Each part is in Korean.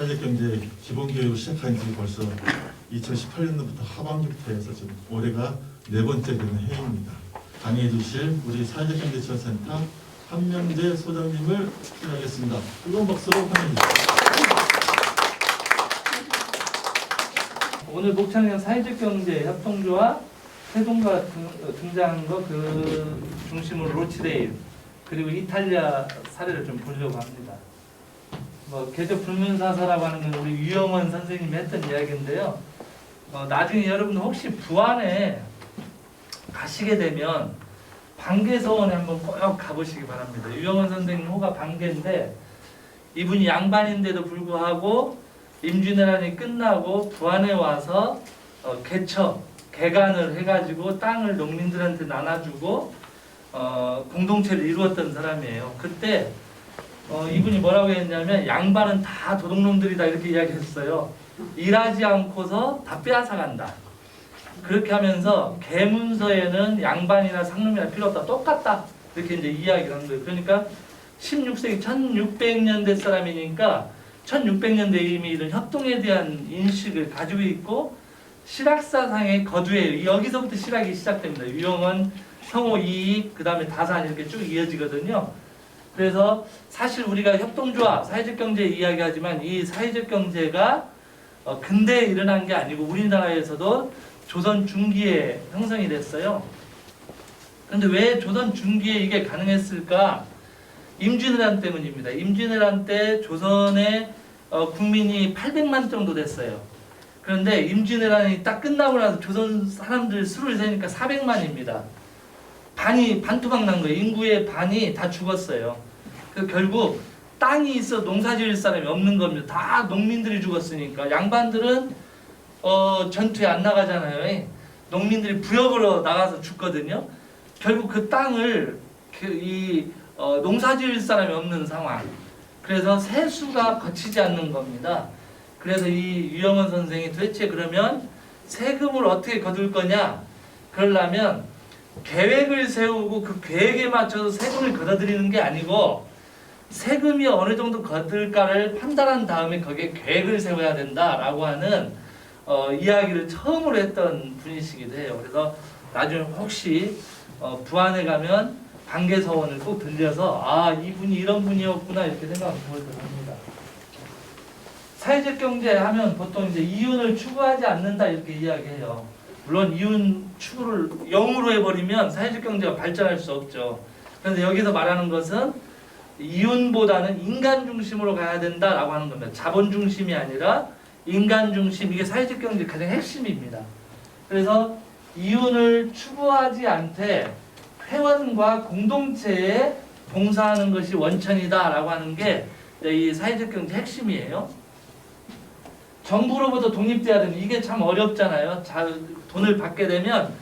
사회적 경제 기본교육을 시작한 지 벌써 2018년도부터 하반기부터 지금 올해가 네 번째 되는 해입니다. 강의해 주실 우리 사회적 경제 지원센터 한명재 소장님을 초대하겠습니다. 뜨거운 박수로 환영해 주십시오. 오늘 목창형 사회적 경제 협동조합 세동가 등장한 거 그 중심으로 로치데일 그리고 이탈리아 사례를 좀 보려고 합니다. 개적 불문사사라고 하는 건 우리 유영원 선생님이 했던 이야기인데요. 나중에 여러분들 혹시 부안에 가시게 되면 방계서원에 한번 꼭 가보시기 바랍니다. 유영원 선생님 호가 방계인데 이분이 양반인데도 불구하고 임진왜란이 끝나고 부안에 와서 개간을 해가지고 땅을 농민들한테 나눠주고 공동체를 이루었던 사람이에요. 그때 이분이 뭐라고 했냐면 양반은 다 도둑놈들이다 이렇게 이야기했어요. 일하지 않고서 다 빼앗아간다. 그렇게 하면서 계문서에는 양반이나 상놈이나 필요 없다. 똑같다. 이렇게 이제 이야기를 한 거예요. 그러니까 16세기 1600년대 사람이니까 1600년대에 이미 이런 협동에 대한 인식을 가지고 있고 실학사상의 거두예요. 여기서부터 실학이 시작됩니다. 유영원, 성호, 이익, 그 다음에 다산 이렇게 쭉 이어지거든요. 그래서 사실 우리가 협동조합, 사회적 경제 이야기하지만 이 사회적 경제가 근대에 일어난 게 아니고 우리나라에서도 조선 중기에 형성이 됐어요. 그런데 왜 조선 중기에 이게 가능했을까? 임진왜란 때문입니다. 임진왜란 때 조선의 국민이 800만 정도 됐어요. 그런데 임진왜란이 딱 끝나고 나서 조선 사람들 수를 세니까 400만입니다. 반토막 난 거예요. 인구의 반이 다 죽었어요. 결국 땅이 있어 농사 지을 사람이 없는 겁니다. 다 농민들이 죽었으니까. 양반들은 전투에 안 나가잖아요. 농민들이 부역으로 나가서 죽거든요. 결국 그 땅을 농사 지을 사람이 없는 상황. 그래서 세수가 거치지 않는 겁니다. 그래서 이 유영원 선생이 도대체 그러면 세금을 어떻게 거둘 거냐? 그러려면 계획을 세우고 그 계획에 맞춰서 세금을 걷어들이는 게 아니고 세금이 어느 정도 거둘까를 판단한 다음에 거기에 계획을 세워야 된다라고 하는 이야기를 처음으로 했던 분이시기도 해요. 그래서 나중에 혹시 부안에 가면 방계서원을 꼭 들려서 이분이 이런 분이었구나 이렇게 생각하면 좋을 것 같습니다. 사회적 경제 하면 보통 이제 이윤을 추구하지 않는다 이렇게 이야기해요. 물론 이윤 추구를 0으로 해버리면 사회적 경제가 발전할 수 없죠. 그런데 여기서 말하는 것은 이윤보다는 인간 중심으로 가야 된다라고 하는 겁니다. 자본 중심이 아니라 인간 중심, 이게 사회적 경제의 가장 핵심입니다. 그래서 이윤을 추구하지 않되 회원과 공동체에 봉사하는 것이 원천이다라고 하는 게 이 사회적 경제 핵심이에요. 정부로부터 독립돼야 되는 이게 참 어렵잖아요. 돈을 받게 되면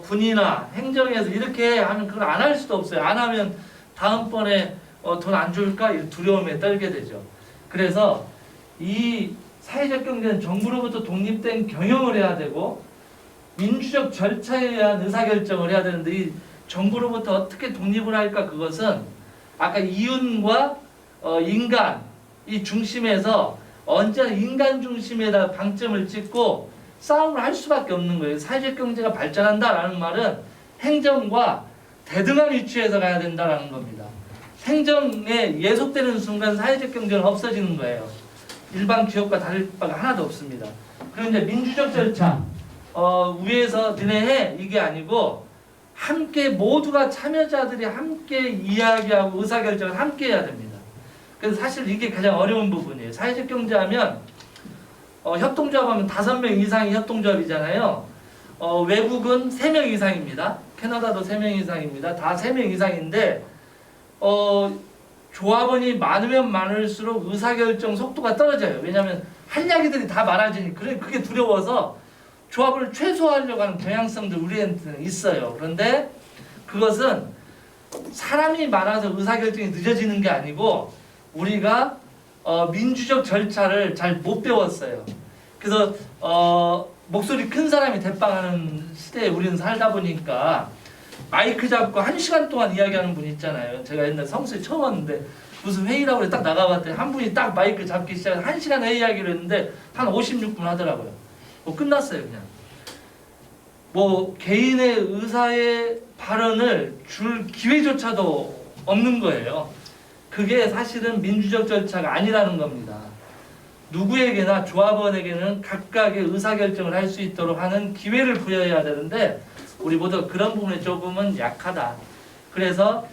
군이나 행정에서 이렇게 하면 그걸 안 할 수도 없어요. 안 하면 다음번에 돈 안 줄까 이 두려움에 떨게 되죠. 그래서 이 사회적 경제는 정부로부터 독립된 경영을 해야 되고 민주적 절차에 의한 의사결정을 해야 되는데 이 정부로부터 어떻게 독립을 할까? 그것은 아까 이윤과 인간 이 중심에서 언제나 인간 중심에다 방점을 찍고 싸움을 할 수밖에 없는 거예요. 사회적 경제가 발전한다라는 말은 행정과 대등한 위치에서 가야 된다라는 겁니다. 행정에 예속되는 순간 사회적 경제는 없어지는 거예요. 일반 기업과 다를 바가 하나도 없습니다. 그런데 민주적 절차 위에서 너네 해 이게 아니고 함께 모두가 참여자들이 함께 이야기하고 의사결정을 함께 해야 됩니다. 그래서 사실 이게 가장 어려운 부분이에요. 사회적 경제하면 협동조합하면 5명 이상이 협동조합이잖아요. 외국은 3명 이상입니다. 캐나다도 3명 이상입니다. 다 3명 이상인데 조합원이 많으면 많을수록 의사결정 속도가 떨어져요. 왜냐하면 할 이야기들이 다 많아지니 그게 두려워서 조합을 최소화하려고 하는 경향성도 우리한테는 있어요. 그런데 그것은 사람이 많아서 의사결정이 늦어지는 게 아니고 우리가 민주적 절차를 잘 못 배웠어요. 그래서 목소리 큰 사람이 대빵하는 시대에 우리는 살다 보니까 마이크 잡고 1시간 동안 이야기하는 분 있잖아요. 제가 옛날 성수에 처음 왔는데 무슨 회의라고 그래 딱 나가봤더니 한 분이 딱 마이크 잡기 시작해서 1시간 회의하기로 했는데 한 56분 하더라고요. 뭐 끝났어요 그냥. 뭐 개인의 의사의 발언을 줄 기회조차도 없는 거예요. 그게 사실은 민주적 절차가 아니라는 겁니다. 누구에게나 조합원에게는 각각의 의사결정을 할 수 있도록 하는 기회를 부여해야 되는데 우리 모두 그런 부분에 조금은 약하다. 그래서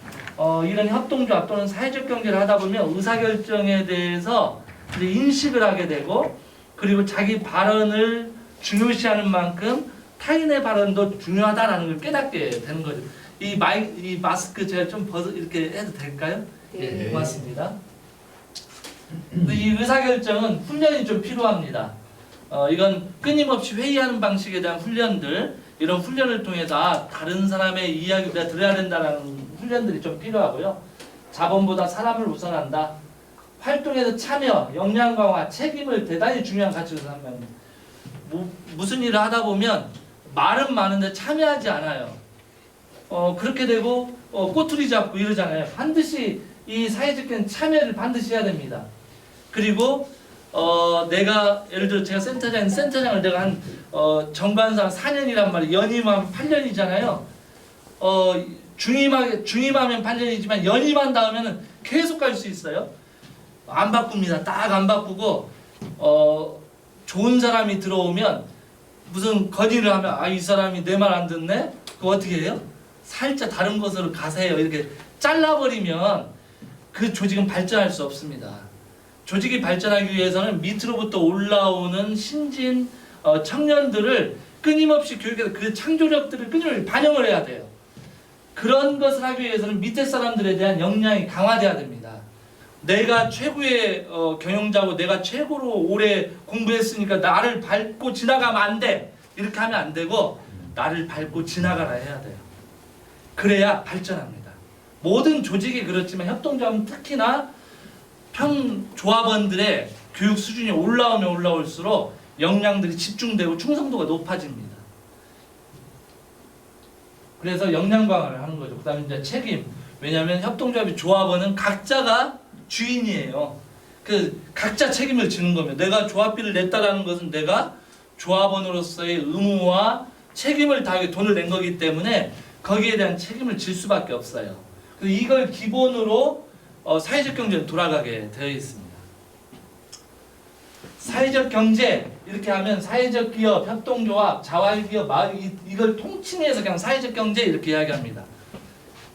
이런 협동조합 또는 사회적 경제를 하다 보면 의사결정에 대해서 이제 인식을 하게 되고 그리고 자기 발언을 중요시하는 만큼 타인의 발언도 중요하다라는 걸 깨닫게 되는 거죠. 이 마스크 제가 좀 이렇게 해도 될까요? 네. 예, 고맙습니다. 이 의사결정은 훈련이 좀 필요합니다. 이건 끊임없이 회의하는 방식에 대한 훈련들, 이런 훈련을 통해서 다른 사람의 이야기를 우리가 들어야 된다는 훈련들이 좀 필요하고요. 자본보다 사람을 우선한다. 활동에서 참여, 역량 강화, 책임을 대단히 중요한 가치로 생각합니다. 무슨 일을 하다 보면 말은 많은데 참여하지 않아요. 그렇게 되고 꼬투리 잡고 이러잖아요. 반드시 이 사회적 참여를 반드시 해야 됩니다. 그리고 내가 예를 들어 제가 센터장을 내가 한 정관상 4년이란 말이에요. 연임하면 8년이잖아요. 중임하면 8년이지만 연임한 다음에는 계속 갈 수 있어요. 안 바꿉니다. 딱 안 바꾸고 좋은 사람이 들어오면 무슨 건의를 하면 이 사람이 내 말 안 듣네? 그거 어떻게 해요? 살짝 다른 곳으로 가세요. 이렇게 잘라버리면 그 조직은 발전할 수 없습니다. 조직이 발전하기 위해서는 밑으로부터 올라오는 신진 청년들을 끊임없이 교육해서 그 창조력들을 끊임없이 반영을 해야 돼요. 그런 것을 하기 위해서는 밑에 사람들에 대한 역량이 강화돼야 됩니다. 내가 최고의 경영자고 내가 최고로 오래 공부했으니까 나를 밟고 지나가면 안 돼. 이렇게 하면 안 되고 나를 밟고 지나가라 해야 돼요. 그래야 발전합니다. 모든 조직이 그렇지만 협동조합은 특히나 조합원들의 교육 수준이 올라오면 올라올수록 역량들이 집중되고 충성도가 높아집니다. 그래서 역량 강화를 하는 거죠. 그 다음에 이제 책임. 왜냐하면 협동조합이 조합원은 각자가 주인이에요. 각자 책임을 지는 겁니다. 내가 조합비를 냈다라는 것은 내가 조합원으로서의 의무와 책임을 다하게 돈을 낸 거기 때문에 거기에 대한 책임을 질 수밖에 없어요. 그래서 이걸 기본으로 사회적 경제는 돌아가게 되어 있습니다. 사회적 경제 이렇게 하면 사회적 기업, 협동조합, 자활기업, 마을 이걸 통칭해서 그냥 사회적 경제 이렇게 이야기합니다.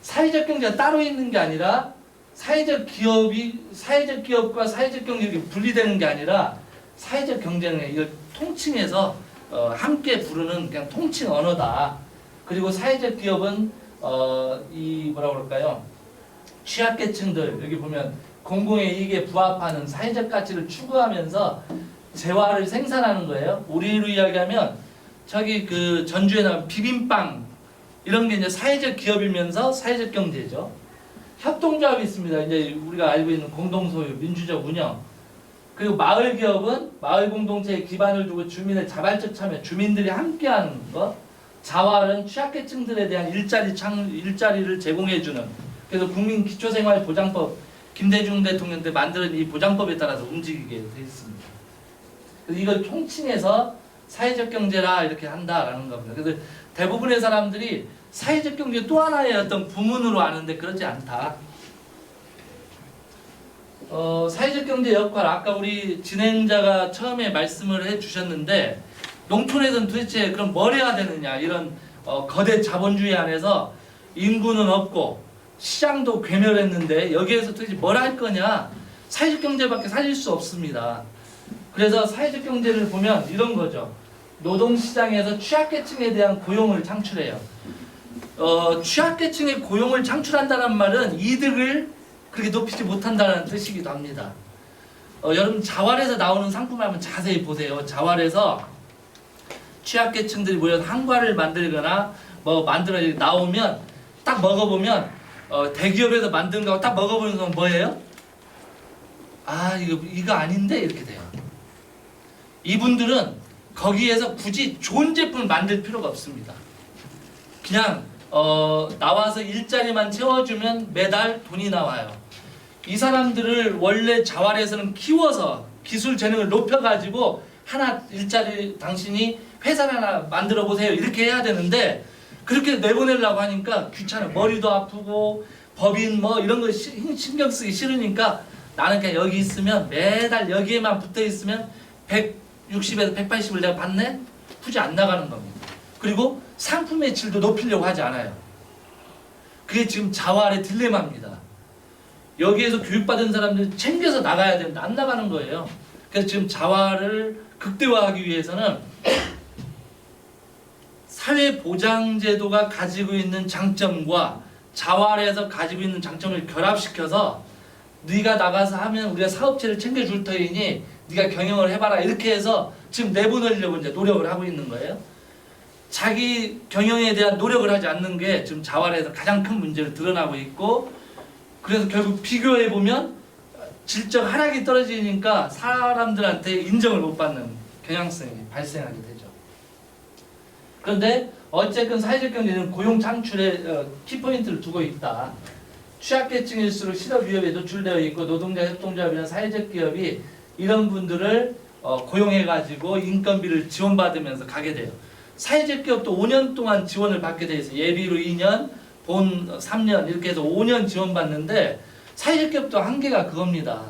사회적 경제가 따로 있는 게 아니라 사회적 기업과 사회적 경제 이렇게 분리되는 게 아니라 사회적 경제는 이걸 통칭해서 함께 부르는 그냥 통칭 언어다. 그리고 사회적 기업은 이 뭐라 그럴까요? 취약계층들 여기 보면 공공의 이익에 부합하는 사회적 가치를 추구하면서 재화를 생산하는 거예요. 우리로 이야기하면 저기 그 전주에 나온 비빔빵 이런 게 이제 사회적 기업이면서 사회적 경제죠. 협동조합이 있습니다. 이제 우리가 알고 있는 공동소유, 민주적 운영. 그리고 마을 기업은 마을 공동체에 기반을 두고 주민의 자발적 참여, 주민들이 함께하는 것. 자활은 취약계층들에 대한 일자리를 제공해주는. 그래서 국민기초생활보장법 김대중 대통령 때 만든 이 보장법에 따라서 움직이게 되어 있습니다. 그래서 이걸 총칭해서 사회적 경제라 이렇게 한다라는 겁니다. 그래서 대부분의 사람들이 사회적 경제 또 하나의 어떤 부문으로 아는데 그렇지 않다. 사회적 경제 역할 아까 우리 진행자가 처음에 말씀을 해주셨는데 농촌에서는 도대체 그럼 뭘 해야 되느냐 이런 거대 자본주의 안에서 인구는 없고 시장도 괴멸했는데 여기에서 도대체 뭘 할 거냐 사회적 경제밖에 살릴 수 없습니다. 그래서 사회적 경제를 보면 이런 거죠. 노동시장에서 취약계층에 대한 고용을 창출해요. 취약계층의 고용을 창출한다는 말은 이득을 그렇게 높이지 못한다는 뜻이기도 합니다. 여러분 자활에서 나오는 상품을 한번 자세히 보세요. 자활에서 취약계층들이 모여서 한과를 만들거나 뭐 만들어 나오면 딱 먹어보면 대기업에서 만든 거하고 딱 먹어보는 건 뭐예요? 아 이거 아닌데 이렇게 돼요. 이분들은 거기에서 굳이 좋은 제품을 만들 필요가 없습니다. 그냥 나와서 일자리만 채워주면 매달 돈이 나와요. 이 사람들을 원래 자활에서는 키워서 기술 재능을 높여가지고 하나 일자리 당신이 회사를 하나 만들어 보세요 이렇게 해야 되는데 그렇게 내보내려고 하니까 귀찮아. 머리도 아프고 법인 뭐 이런 거 신경 쓰기 싫으니까 나는 그냥 여기 있으면 매달 여기에만 붙어 있으면 160에서 180을 내가 받네? 굳이 안 나가는 겁니다. 그리고 상품의 질도 높이려고 하지 않아요. 그게 지금 자활의 딜레마입니다. 여기에서 교육받은 사람들 챙겨서 나가야 되는데 안 나가는 거예요. 그래서 지금 자활을 극대화하기 위해서는 사회보장제도가 가지고 있는 장점과 자활에서 가지고 있는 장점을 결합시켜서 네가 나가서 하면 우리가 사업체를 챙겨줄 터이니 네가 경영을 해봐라 이렇게 해서 지금 내보내려고 이제 노력을 하고 있는 거예요. 자기 경영에 대한 노력을 하지 않는 게 지금 자활에서 가장 큰 문제를 드러나고 있고 그래서 결국 비교해 보면 질적 하락이 떨어지니까 사람들한테 인정을 못 받는 경향성이 발생하게 되죠. 그런데 어쨌든 사회적 경제는 고용 창출에 키포인트를 두고 있다. 취약계층일수록 실업 위협에 노출되어 있고 노동자 협동조합이나 사회적 기업이 이런 분들을 고용해가지고 인건비를 지원받으면서 가게 돼요. 사회적 기업도 5년 동안 지원을 받게 돼 있어요. 예비로 2년, 본 3년 이렇게 해서 5년 지원받는데 사회적 기업도 한계가 그겁니다.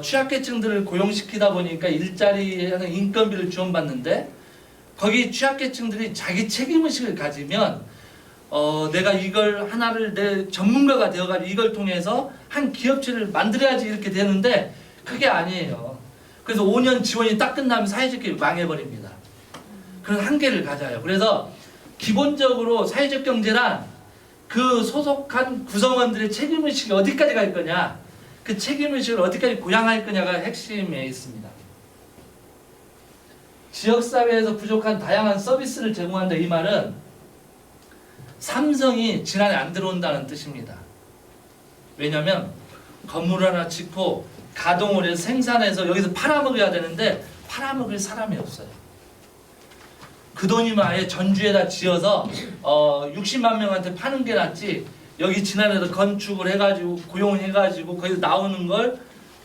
취약계층들을 고용시키다 보니까 일자리에는 인건비를 지원받는데 거기 취약계층들이 자기 책임의식을 가지면 내가 이걸 하나를 내 전문가가 되어가지고 이걸 통해서 한 기업체를 만들어야지 이렇게 되는데 그게 아니에요. 그래서 5년 지원이 딱 끝나면 사회적 기업이 망해버립니다. 그런 한계를 가져요. 그래서 기본적으로 사회적 경제란 그 소속한 구성원들의 책임의식이 어디까지 갈 거냐, 그 책임의식을 어디까지 고양할 거냐가 핵심에 있습니다. 지역사회에서 부족한 다양한 서비스를 제공한다 이 말은 삼성이 지난해 안 들어온다는 뜻입니다. 왜냐하면 건물 하나 짓고 가동을 해서 생산해서 여기서 팔아먹어야 되는데 팔아먹을 사람이 없어요. 그 돈이면 아예 전주에다 지어서 60만 명한테 파는 게 낫지 여기 지난해도 건축을 해가지고 고용을 해가지고 거기서 나오는 걸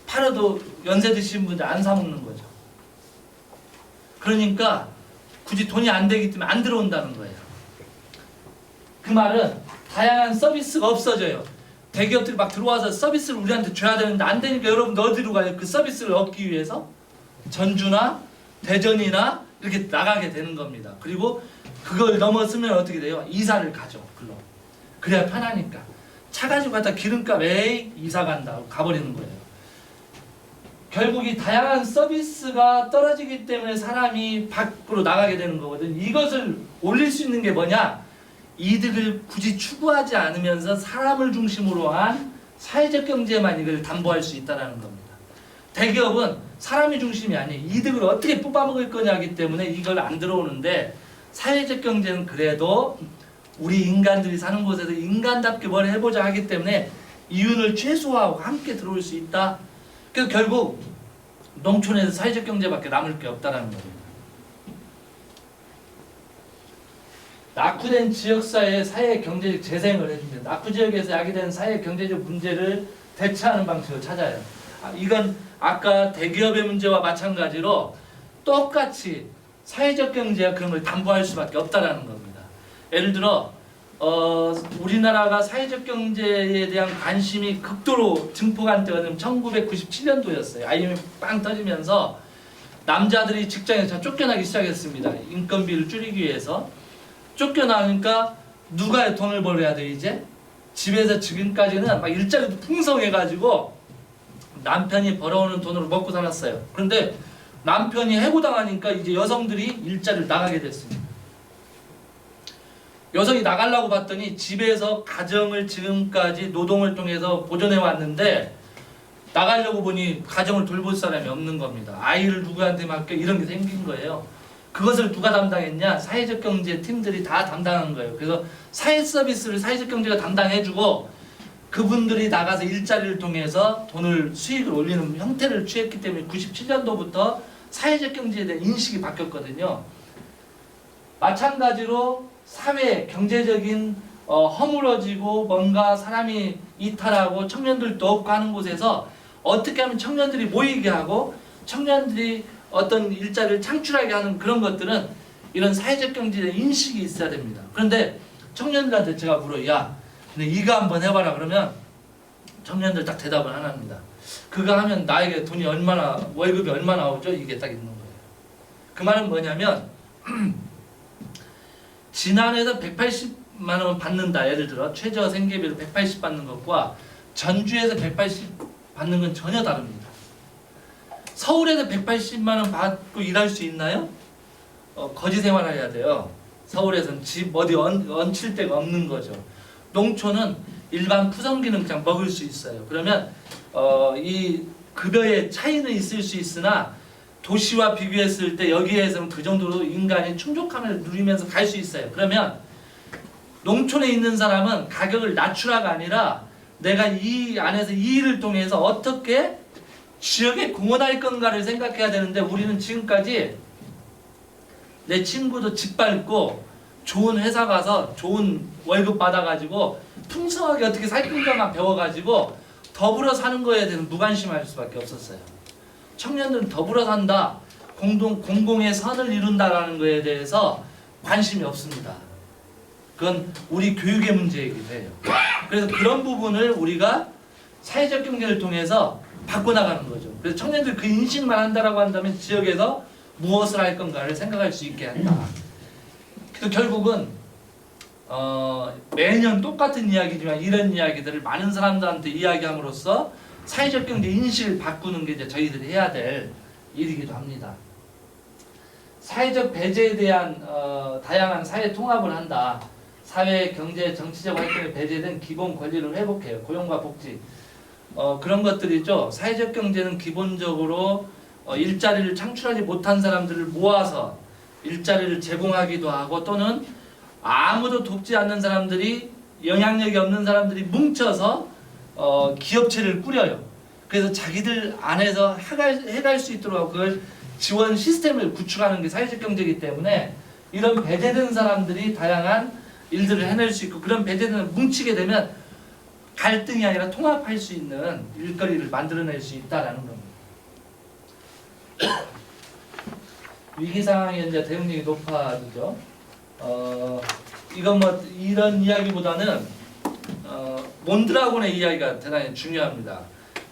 팔아도 연세 드신 분들 안 사먹는 거죠. 그러니까 굳이 돈이 안 되기 때문에 안 들어온다는 거예요. 그 말은 다양한 서비스가 없어져요. 대기업들이 막 들어와서 서비스를 우리한테 줘야 되는데 안 되니까 여러분 어디로 가요? 그 서비스를 얻기 위해서 전주나 대전이나 이렇게 나가게 되는 겁니다. 그리고 그걸 넘어서면 어떻게 돼요? 이사를 가죠. 글로. 그래야 편하니까. 차 가지고 갔다 기름값 에이 이사 간다 가버리는 거예요. 결국 이 다양한 서비스가 떨어지기 때문에 사람이 밖으로 나가게 되는 거거든. 이것을 올릴 수 있는 게 뭐냐? 이득을 굳이 추구하지 않으면서 사람을 중심으로 한 사회적 경제만 이걸 담보할 수 있다는 겁니다. 대기업은 사람이 중심이 아니에요. 이득을 어떻게 뽑아먹을 거냐기 때문에 이걸 안 들어오는데 사회적 경제는 그래도 우리 인간들이 사는 곳에서 인간답게 뭘 해보자 하기 때문에 이윤을 최소화하고 함께 들어올 수 있다. 그래서 결국 농촌에서 사회적 경제밖에 남을 게 없다는 겁니다. 낙후된 지역사회의 사회 경제적 재생을 해줍니다. 낙후 지역에서 야기된 사회 경제적 문제를 대처하는 방식을 찾아요. 이건 아까 대기업의 문제와 마찬가지로 똑같이 사회적 경제가 그런 걸 담보할 수밖에 없다라는 겁니다. 예를 들어 우리나라가 사회적 경제에 대한 관심이 극도로 증폭한 때가 1997년도였어요. IMF 빵 터지면서 남자들이 직장에서 다 쫓겨나기 시작했습니다. 인건비를 줄이기 위해서. 쫓겨나니까 누가 돈을 벌어야 돼 이제? 집에서 지금까지는 막 일자리도 풍성해가지고 남편이 벌어오는 돈으로 먹고 살았어요. 그런데 남편이 해고당하니까 이제 여성들이 일자리를 나가게 됐습니다. 여성이 나가려고 봤더니 집에서 가정을 지금까지 노동을 통해서 보존해 왔는데 나가려고 보니 가정을 돌볼 사람이 없는 겁니다. 아이를 누구한테 맡겨 이런 게 생긴 거예요. 그것을 누가 담당했냐? 사회적 경제 팀들이 다 담당한 거예요. 그래서 사회 서비스를 사회적 경제가 담당해주고 그분들이 나가서 일자리를 통해서 돈을 수익을 올리는 형태를 취했기 때문에 97년도부터 사회적 경제에 대한 인식이 바뀌었거든요. 마찬가지로 사회 경제적인 허물어지고 뭔가 사람이 이탈하고 청년들도 없고 하는 곳에서 어떻게 하면 청년들이 모이게 하고 청년들이 어떤 일자리를 창출하게 하는 그런 것들은 이런 사회적 경제의 인식이 있어야 됩니다. 그런데 청년들한테 제가 물어요. 야, 근데 이거 한번 해봐라 그러면 청년들 딱 대답을 안 합니다. 그거 하면 나에게 돈이 얼마나, 월급이 얼마나 나오죠? 이게 딱 있는 거예요. 그 말은 뭐냐면 진안에서 180만 원 받는다. 예를 들어 최저 생계비로 180 받는 것과 전주에서 180 받는 건 전혀 다릅니다. 서울에서 180만 원 받고 일할 수 있나요? 거지 생활해야 돼요. 서울에서는 집 어디 얹힐 데가 없는 거죠. 농촌은 일반 푸성기는 그냥 먹을 수 있어요. 그러면 이 급여의 차이는 있을 수 있으나 도시와 비교했을 때 여기에서는 그 정도로 인간이 충족함을 누리면서 갈 수 있어요. 그러면 농촌에 있는 사람은 가격을 낮추라가 아니라 내가 이 안에서 이 일을 통해서 어떻게 지역에 공헌할 건가를 생각해야 되는데 우리는 지금까지 내 친구도 집 밟고 좋은 회사 가서 좋은 월급 받아가지고 풍성하게 어떻게 살 건가만 배워가지고 더불어 사는 거에 대해서 무관심할 수밖에 없었어요. 청년들은 더불어 산다, 공공의 선을 이룬다라는 거에 대해서 관심이 없습니다. 그건 우리 교육의 문제이기도 해요. 그래서 그런 부분을 우리가 사회적 경제를 통해서 바꿔나가는 거죠. 그래서 청년들 그 인식만 한다라고 한다면 지역에서 무엇을 할 건가를 생각할 수 있게 한다. 그래서 결국은 매년 똑같은 이야기지만 이런 이야기들을 많은 사람들한테 이야기함으로써 사회적 경제 인식을 바꾸는 게 이제 저희들이 해야 될 일이기도 합니다. 사회적 배제에 대한 다양한 사회 통합을 한다. 사회, 경제, 정치적 활동에 배제된 기본 권리를 회복해요. 고용과 복지. 그런 것들이죠. 사회적 경제는 기본적으로 일자리를 창출하지 못한 사람들을 모아서 일자리를 제공하기도 하고 또는 아무도 돕지 않는 사람들이 영향력이 없는 사람들이 뭉쳐서 기업체를 꾸려요. 그래서 자기들 안에서 해갈 수 있도록 그걸 지원 시스템을 구축하는 게 사회적 경제이기 때문에 이런 배제된 사람들이 다양한 일들을 해낼 수 있고 그런 배제된 뭉치게 되면 갈등이 아니라 통합할 수 있는 일거리를 만들어낼 수 있다라는 겁니다. 위기 상황에 이제 대응력이 높아지죠. 이건 뭐 이런 이야기보다는 몬드라곤의 이야기가 대단히 중요합니다.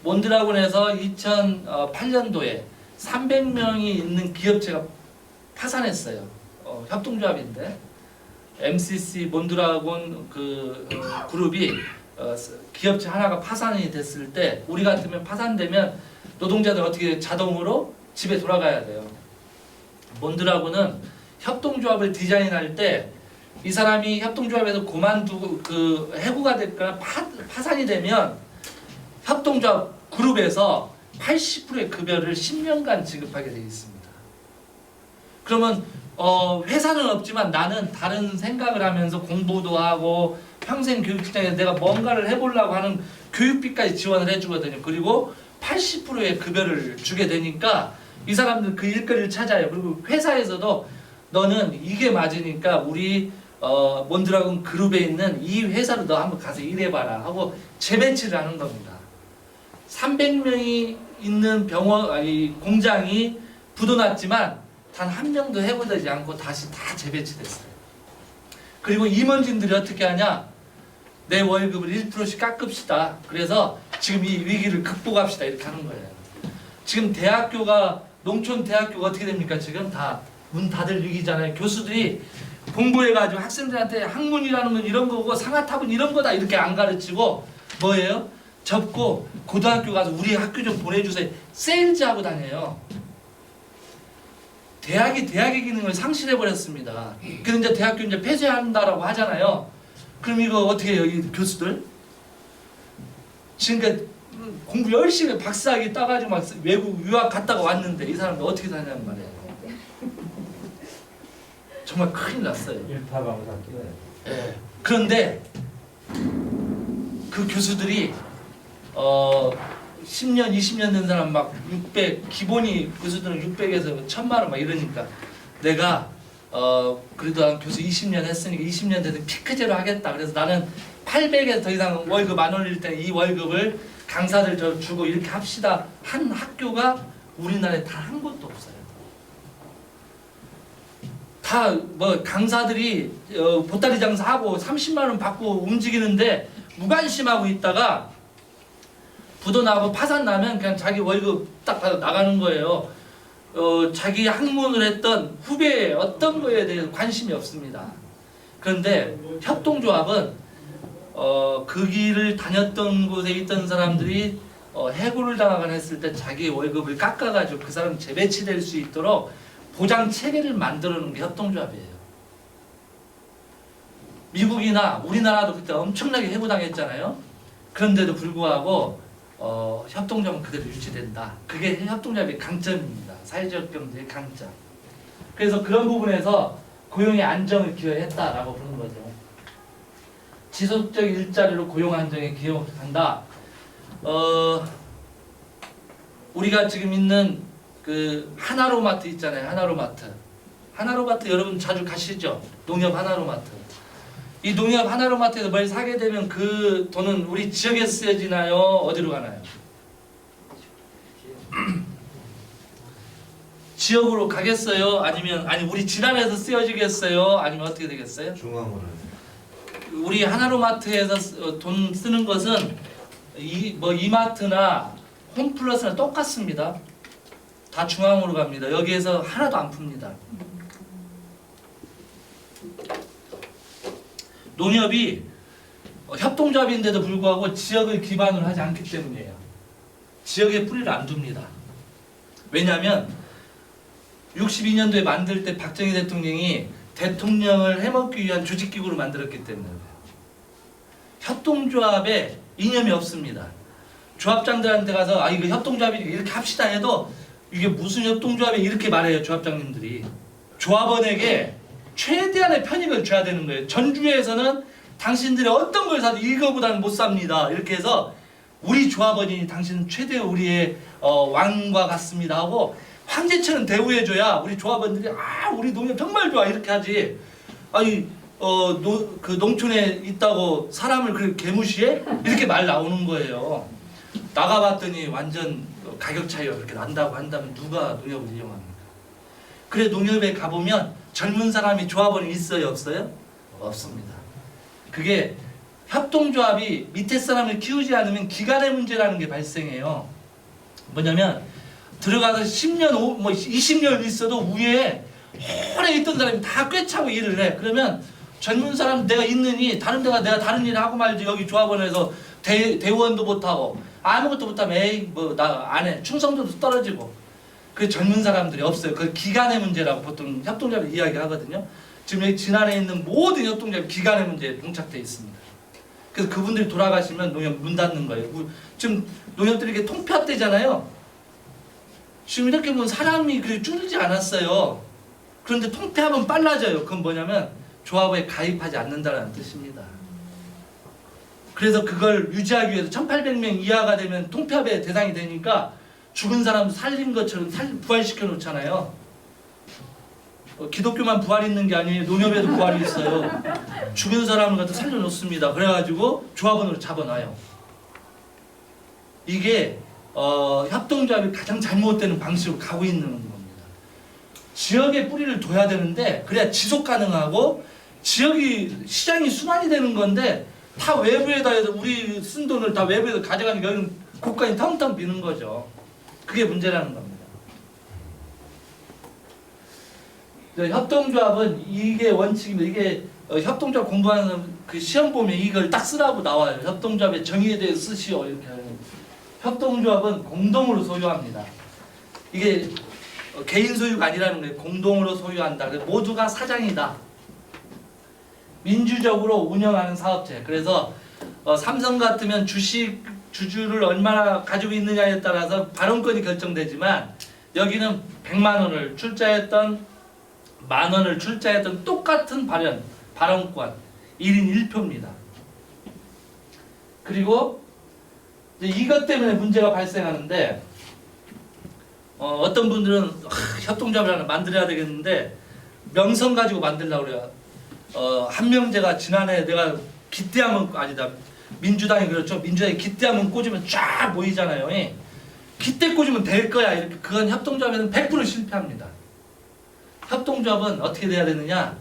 몬드라곤에서 2008년도에 300명이 있는 기업체가 파산했어요. 협동조합인데 MCC 몬드라곤 그룹이 기업체 하나가 파산이 됐을 때 우리 같으면 파산되면 노동자들 어떻게 자동으로 집에 돌아가야 돼요. 몬드라곤은 협동조합을 디자인할 때 이 사람이 협동조합에서 그만두고 해고가 됐거나 파산이 되면 협동조합 그룹에서 80%의 급여를 10년간 지급하게 되어 있습니다. 그러면 회사는 없지만 나는 다른 생각을 하면서 공부도 하고 평생 교육 직장에서 내가 뭔가를 해보려고 하는 교육비까지 지원을 해주거든요. 그리고 80%의 급여를 주게 되니까 이 사람들 그 일거리를 찾아요. 그리고 회사에서도 너는 이게 맞으니까 우리 몬드라곤 그룹에 있는 이 회사로 너 한번 가서 일해봐라 하고 재배치를 하는 겁니다. 300명이 있는 공장이 부도났지만 단 한 명도 해고되지 않고 다시 다 재배치됐어요. 그리고 임원진들이 어떻게 하냐? 내 월급을 1%씩 깎읍시다. 그래서 지금 이 위기를 극복합시다. 이렇게 하는 거예요. 지금 농촌 대학교가 어떻게 됩니까? 지금 다 문 닫을 위기잖아요. 교수들이 공부해가지고 학생들한테 학문이라는 건 이런 거고 상하탑은 이런 거다 이렇게 안 가르치고 뭐예요? 접고 고등학교 가서 우리 학교 좀 보내주세요. 세일즈하고 다녀요. 대학이 대학의 기능을 상실해버렸습니다. 그래서 이제 대학교 이제 폐쇄한다라고 하잖아요. 그럼 이거 어떻게 해요? 이 교수들? 지금까지 공부 열심히 박사학위 따가지고 막 외국 유학 갔다가 왔는데 이 사람들 어떻게 사냐는 말이에요. 정말 큰일 났어요. 일파방사기네. 예. 그런데 그 교수들이 10년, 20년 된 사람 막 600, 기본이 교수들은 600에서 1000만 원 막 이러니까 내가 그래도 난 교수 20년 했으니까 20년 되면 피크제로 하겠다. 그래서 나는 800에 더 이상 월급 안 올릴 때 이 월급을 강사들 저 주고 이렇게 합시다. 한 학교가 우리나라에 다 한 곳도 없어요. 다 뭐 강사들이 보따리 장사하고 30만 원 받고 움직이는데 무관심하고 있다가 부도 나고 파산 나면 그냥 자기 월급 딱 받아 나가는 거예요. 자기 학문을 했던 후배의 어떤 거에 대해서 관심이 없습니다. 그런데 협동조합은 그 길을 다녔던 곳에 있던 사람들이 해고를 당하거나 했을 때 자기 월급을 깎아가지고 그 사람 재배치될 수 있도록 보장 체계를 만들어 놓은 게 협동조합이에요. 미국이나 우리나라도 그때 엄청나게 해고당했잖아요. 그런데도 불구하고 협동조합은 그대로 유지된다. 그게 협동조합의 강점입니다. 사회적 경제의 강점. 그래서 그런 부분에서 고용의 안정을 기여했다라고 보는 거죠. 지속적 일자리로 고용 안정에 기여한다. 우리가 지금 있는 그 하나로마트 있잖아요. 하나로마트 여러분 자주 가시죠? 농협 하나로마트. 이 농협 하나로마트에서 뭘 사게 되면 그 돈은 우리 지역에 쓰여지나요? 어디로 가나요? 지역으로 가겠어요? 아니면 우리 진안에서 쓰여지겠어요? 아니면 어떻게 되겠어요? 중앙으로. 우리 하나로마트에서 돈 쓰는 것은 이마트나 홈플러스나 똑같습니다. 다 중앙으로 갑니다. 여기에서 하나도 안 풉니다. 농협이 협동조합인데도 불구하고 지역을 기반으로 하지 않기 때문이에요. 지역에 뿌리를 안 둡니다. 왜냐하면 62년도에 만들 때 박정희 대통령이 대통령을 해먹기 위한 조직기구를 만들었기 때문에 협동조합에 이념이 없습니다. 조합장들한테 가서 이거 협동조합이 이렇게 합시다 해도 이게 무슨 협동조합이 이렇게 말해요. 조합장님들이 조합원에게 최대한의 편익을 줘야 되는 거예요. 전주에서는 당신들이 어떤 걸 사도 이거보다는 못 삽니다. 이렇게 해서 우리 조합원이 당신 최대 우리의 왕과 같습니다 하고 황제처럼 대우해줘야 우리 조합원들이 우리 농협 정말 좋아 이렇게 하지. 그 농촌에 있다고 사람을 그렇게 개무시해? 이렇게 말 나오는 거예요. 나가봤더니 완전 가격 차이가 그렇게 난다고 한다면 누가 농협을 이용합니까? 그래 농협에 가보면 젊은 사람이 조합원이 있어요? 없어요? 없습니다. 그게 협동조합이 밑에 사람을 키우지 않으면 기간의 문제라는 게 발생해요. 뭐냐면 들어가서 10년, 20년 있어도 위에 오래 있던 사람이 다 꿰차고 일을 해. 그러면 젊은 사람 내가 있느니 다른 데가 내가 다른 일을 하고 말지 여기 조합원에서 대의원도 못하고 아무것도 못하면 에이 나 안 해. 충성도도 떨어지고. 그 젊은 사람들이 없어요. 그 기간의 문제라고 보통 협동조합이 이야기하거든요. 지금 여기 진안에 있는 모든 협동조합이 기간의 문제에 봉착되어 있습니다. 그래서 그분들이 돌아가시면 농협 문 닫는 거예요. 지금 농협들이 이렇게 통폐합되잖아요. 지금 이렇게 보면 사람이 그렇게 줄지 않았어요. 그런데 통폐합은 빨라져요. 그건 뭐냐면 조합에 가입하지 않는다는 뜻입니다. 그래서 그걸 유지하기 위해서 1800명 이하가 되면 통폐합의 대상이 되니까 죽은 사람도 살린 것처럼 부활시켜 놓잖아요. 기독교만 부활 있는 게 아니에요. 농협에도 부활이 있어요. 죽은 사람을 갖다 살려놓습니다. 그래가지고 조합원으로 잡아놔요. 이게 협동조합이 가장 잘못되는 방식으로 가고 있는 겁니다. 지역에 뿌리를 둬야 되는데 그래야 지속 가능하고 지역이 시장이 순환이 되는 건데 다 외부에다 해서 우리 쓴 돈을 다 외부에서 가져가니까 여기는 국가인 텅텅 비는 거죠. 그게 문제라는 겁니다. 협동조합은 이게 원칙입니다. 이게 협동조합 공부하는 그 시험 보면 이걸 딱 쓰라고 나와요. 협동조합의 정의에 대해 쓰시오 이렇게 하는. 협동조합은 공동으로 소유합니다. 이게 개인 소유가 아니라는 거예요. 공동으로 소유한다. 모두가 사장이다. 민주적으로 운영하는 사업체. 그래서 삼성 같으면 주주를 얼마나 가지고 있느냐에 따라서 발언권이 결정되지만 여기는 100만 원을 출자했던 10,000원을 출자했던 똑같은 발언권 1인 1표입니다. 그리고 이것 때문에 문제가 발생하는데 어떤 분들은 협동조합을 하나 만들어야 되겠는데 명성 가지고 만들려고 그래요. 한명재가 지난해 내가 기대하면 아니다. 민주당이 그렇죠. 민주당이 기대하면 꽂으면 쫙 모이잖아요. 예. 기대 꽂으면 될 거야. 이렇게 그건 협동조합에는 100% 실패합니다. 협동조합은 어떻게 돼야 되느냐?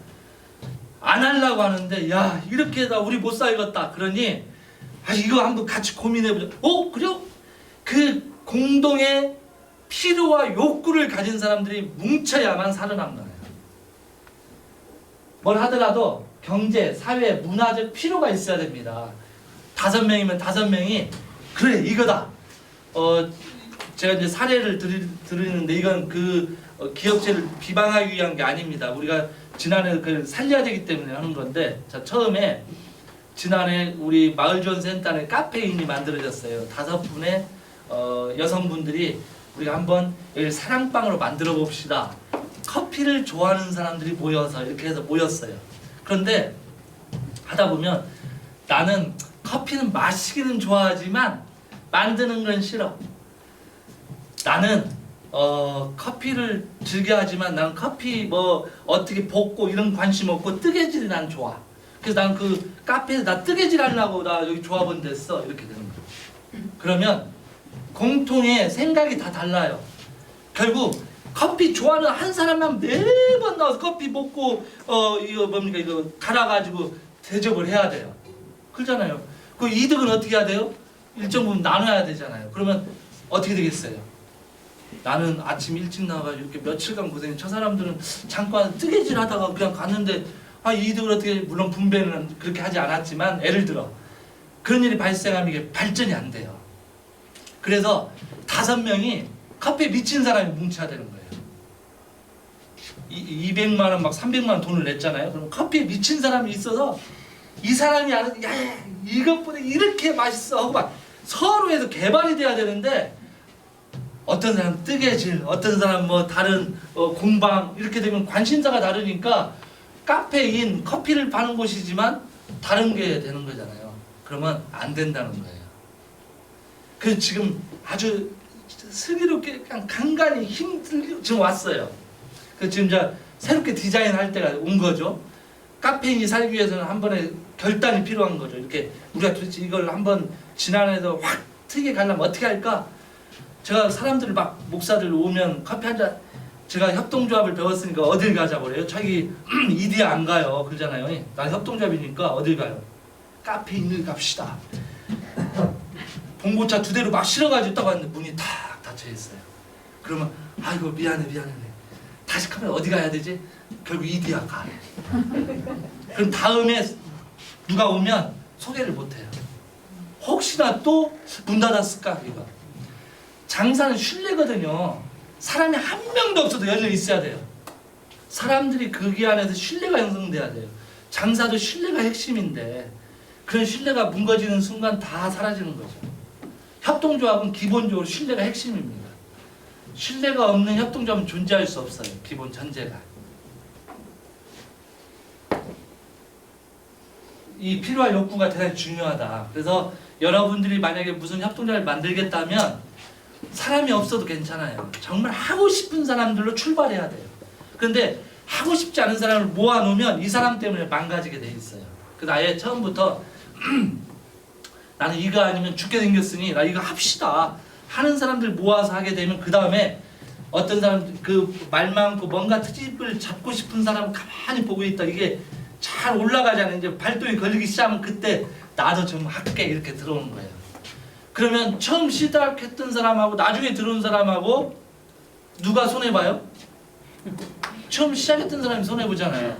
안 하려고 하는데 야 이렇게 해다 우리 못 살겠다. 그러니 이거 한번 같이 고민해보자. 그래요? 그 공동의 필요와 욕구를 가진 사람들이 뭉쳐야만 살아남는 거예요. 뭘 하더라도 경제, 사회, 문화적 필요가 있어야 됩니다. 5명이면 5명이 그래 이거다. 제가 이제 사례를 드리는데 이건 그 기업체를 비방하기 위한 게 아닙니다. 우리가 지난해 그걸 살려야 되기 때문에 하는 건데, 자 처음에 지난해 우리 마을지원센터에 카페인이 만들어졌어요. 5분의 여성분들이 우리가 한번 여기 사랑방으로 만들어 봅시다. 커피를 좋아하는 사람들이 모여서 이렇게 해서 모였어요. 그런데 하다 보면 나는 커피는 마시기는 좋아하지만 만드는 건 싫어. 나는 커피를 즐겨하지만 난 커피 뭐 어떻게 볶고 이런 관심 없고 뜨개질이 난 좋아. 그래서 난 그 카페에서 나 뜨개질 하려고 나 여기 조합원 됐어. 이렇게 되는 거야. 그러면 공통의 생각이 다 달라요. 결국 커피 좋아하는 한 사람만 매번 나와서 커피 먹고 이거 뭡니까 이거 갈아가지고 대접을 해야 돼요. 그렇잖아요. 그 이득은 어떻게 해야 돼요? 일정 부분 나눠야 되잖아요. 그러면 어떻게 되겠어요? 나는 아침 일찍 나와가지고 이렇게 며칠간 고생해. 저 사람들은 잠깐 뜨개질 하다가 그냥 갔는데 이 이득을 어떻게 물론 분배는 그렇게 하지 않았지만 예를 들어 그런 일이 발생하면 이게 발전이 안 돼요. 그래서 5명이 커피에 미친 사람이 뭉쳐야 되는 거예요. 200만 원 막 300만 원 돈을 냈잖아요. 그럼 커피에 미친 사람이 있어서 이 사람이 아는 야 이것보다 이렇게 맛있어 하고 막 서로에서 개발이 돼야 되는데 어떤 사람 뜨개질, 어떤 사람 뭐 다른 공방 이렇게 되면 관심사가 다르니까 카페인 커피를 파는 곳이지만 다른 게 되는 거잖아요. 그러면 안 된다는 거예요. 그래서 지금 아주 슬기롭게 그냥 간간히 힘들게 지금 왔어요. 그래서 지금 이제 새롭게 디자인할 때가 온 거죠. 카페인이 살기 위해서는 한 번에 결단이 필요한 거죠. 이렇게 우리가 도대체 이걸 한번 지난해에서 확 트게 가려면 어떻게 할까? 제가 사람들 막 목사들 오면 커피 한 잔 제가 협동조합을 배웠으니까 어딜 가자고 그래요? 자기 이디 안 가요. 그러잖아요. 난 협동조합이니까 어딜 가요? 카페인을 갑시다. 봉고차 2대로 막 실어가지고 딱 왔는데 문이 탁 닫혀 있어요. 그러면 아이고 미안해. 다시 가면 어디 가야 되지? 결국 이디야 가. 그럼 다음에 누가 오면 소개를 못해요. 혹시나 또 문 닫았을까 이거. 장사는 신뢰거든요. 사람이 한 명도 없어도 열려 있어야 돼요. 사람들이 거기 안에서 신뢰가 형성돼야 돼요. 장사도 신뢰가 핵심인데 그런 신뢰가 뭉거지는 순간 다 사라지는 거죠. 협동조합은 기본적으로 신뢰가 핵심입니다. 신뢰가 없는 협동조합은 존재할 수 없어요. 기본 전제가. 이 필요와 욕구가 대단히 중요하다. 그래서 여러분들이 만약에 무슨 협동조합을 만들겠다면 사람이 없어도 괜찮아요. 정말 하고 싶은 사람들로 출발해야 돼요. 그런데 하고 싶지 않은 사람을 모아놓으면 이 사람 때문에 망가지게 돼 있어요. 그래서 아예 처음부터 나는 이거 아니면 죽게 생겼으니 나 이거 합시다 하는 사람들 모아서 하게 되면 그 다음에 어떤 사람 그 말 많고 뭔가 트집을 잡고 싶은 사람은 가만히 보고 있다. 이게 잘 올라가잖아요. 이제 발동이 걸리기 시작하면 그때 나도 좀 할게 이렇게 들어오는 거예요. 그러면 처음 시작했던 사람하고 나중에 들어온 사람하고 누가 손해봐요? 처음 시작했던 사람이 손해보잖아요.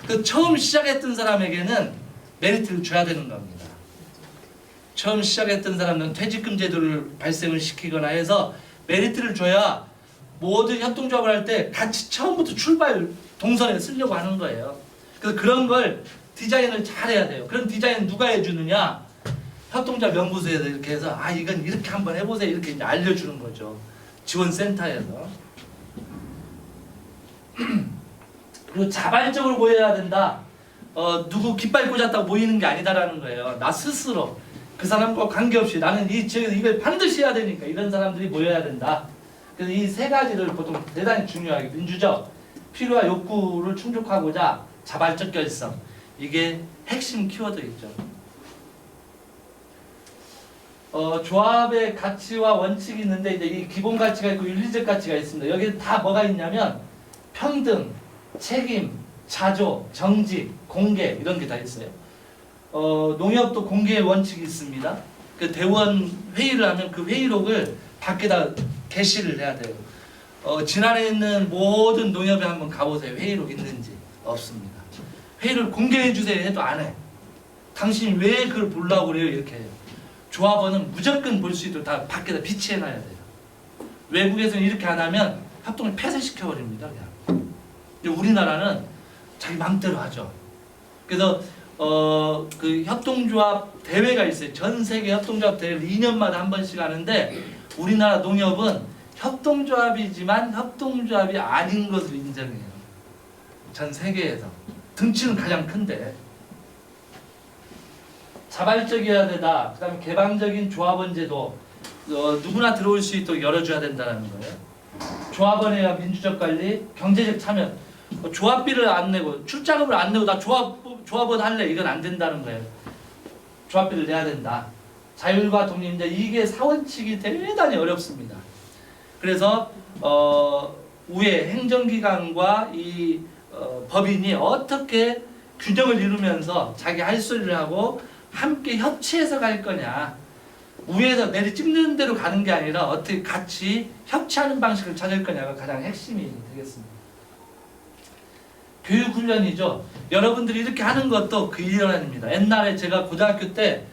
그 처음 시작했던 사람에게는 메리트를 줘야 되는 겁니다. 처음 시작했던 사람은 퇴직금 제도를 발생을 시키거나 해서 메리트를 줘야 모든 협동조합을 할 때 같이 처음부터 출발 동선에 쓰려고 하는 거예요. 그래서 그런 걸 디자인을 잘 해야 돼요. 그런 디자인 누가 해주느냐? 협동조합 연구소에서 이렇게 해서 이건 이렇게 한번 해보세요 이렇게 이제 알려주는 거죠. 지원센터에서. 그리고 자발적으로 모여야 된다. 누구 깃발 꽂았다고 모이는 게 아니다라는 거예요. 나 스스로 그 사람과 관계없이 나는 이 지역에서 이걸 반드시 해야 되니까 이런 사람들이 모여야 된다. 그래서 이 3가지를 보통 대단히 중요하게 민주적, 필요와 욕구를 충족하고자 자발적 결성, 이게 핵심 키워드이죠. 조합의 가치와 원칙이 있는데 이제 이 기본 가치가 있고 윤리적 가치가 있습니다. 여기 다 뭐가 있냐면 평등, 책임, 자조, 정직, 공개 이런 게 다 있어요. 농협도 공개의 원칙이 있습니다. 그 대원 회의를 하면 그 회의록을 밖에다 게시를 해야 돼요. 지난해 있는 모든 농협에 한번 가보세요. 회의록 있는지. 없습니다. 회의를 공개해 주세요 해도 안 해. 당신이 왜 그걸 보려고 그래요? 이렇게 해요. 조합원은 무조건 볼 수 있도록 다 밖에다 비치해 놔야 돼요. 외국에서는 이렇게 안 하면 협동을 폐쇄시켜 버립니다. 그냥. 우리나라는 자기 맘대로 하죠. 그래서 그 협동조합 대회가 있어요. 전 세계 협동조합 대회를 2년마다 한 번씩 하는데 우리나라 농협은 협동조합이지만 협동조합이 아닌 것으로 인정해요. 전 세계에서. 등치는 가장 큰데. 자발적이어야 되다. 그 다음에 개방적인 조합원 제도. 누구나 들어올 수 있도록 열어줘야 된다는 거예요. 조합원에 의한 민주적 관리, 경제적 참여. 조합비를 안 내고 출자금을 안 내고 나 조합원 할래 이건 안 된다는 거예요. 조합비를 내야 된다. 자율과 독립 이제 이게 사원칙이 대단히 어렵습니다. 그래서 우회 행정기관과 이 법인이 어떻게 균형을 이루면서 자기 할 소리를 하고 함께 협치해서 갈 거냐. 우회에서 내리 찍는 대로 가는 게 아니라 어떻게 같이 협치하는 방식을 찾을 거냐가 가장 핵심이 되겠습니다. 교육훈련이죠. 여러분들이 이렇게 하는 것도 그 일환입니다. 옛날에 제가 고등학교 때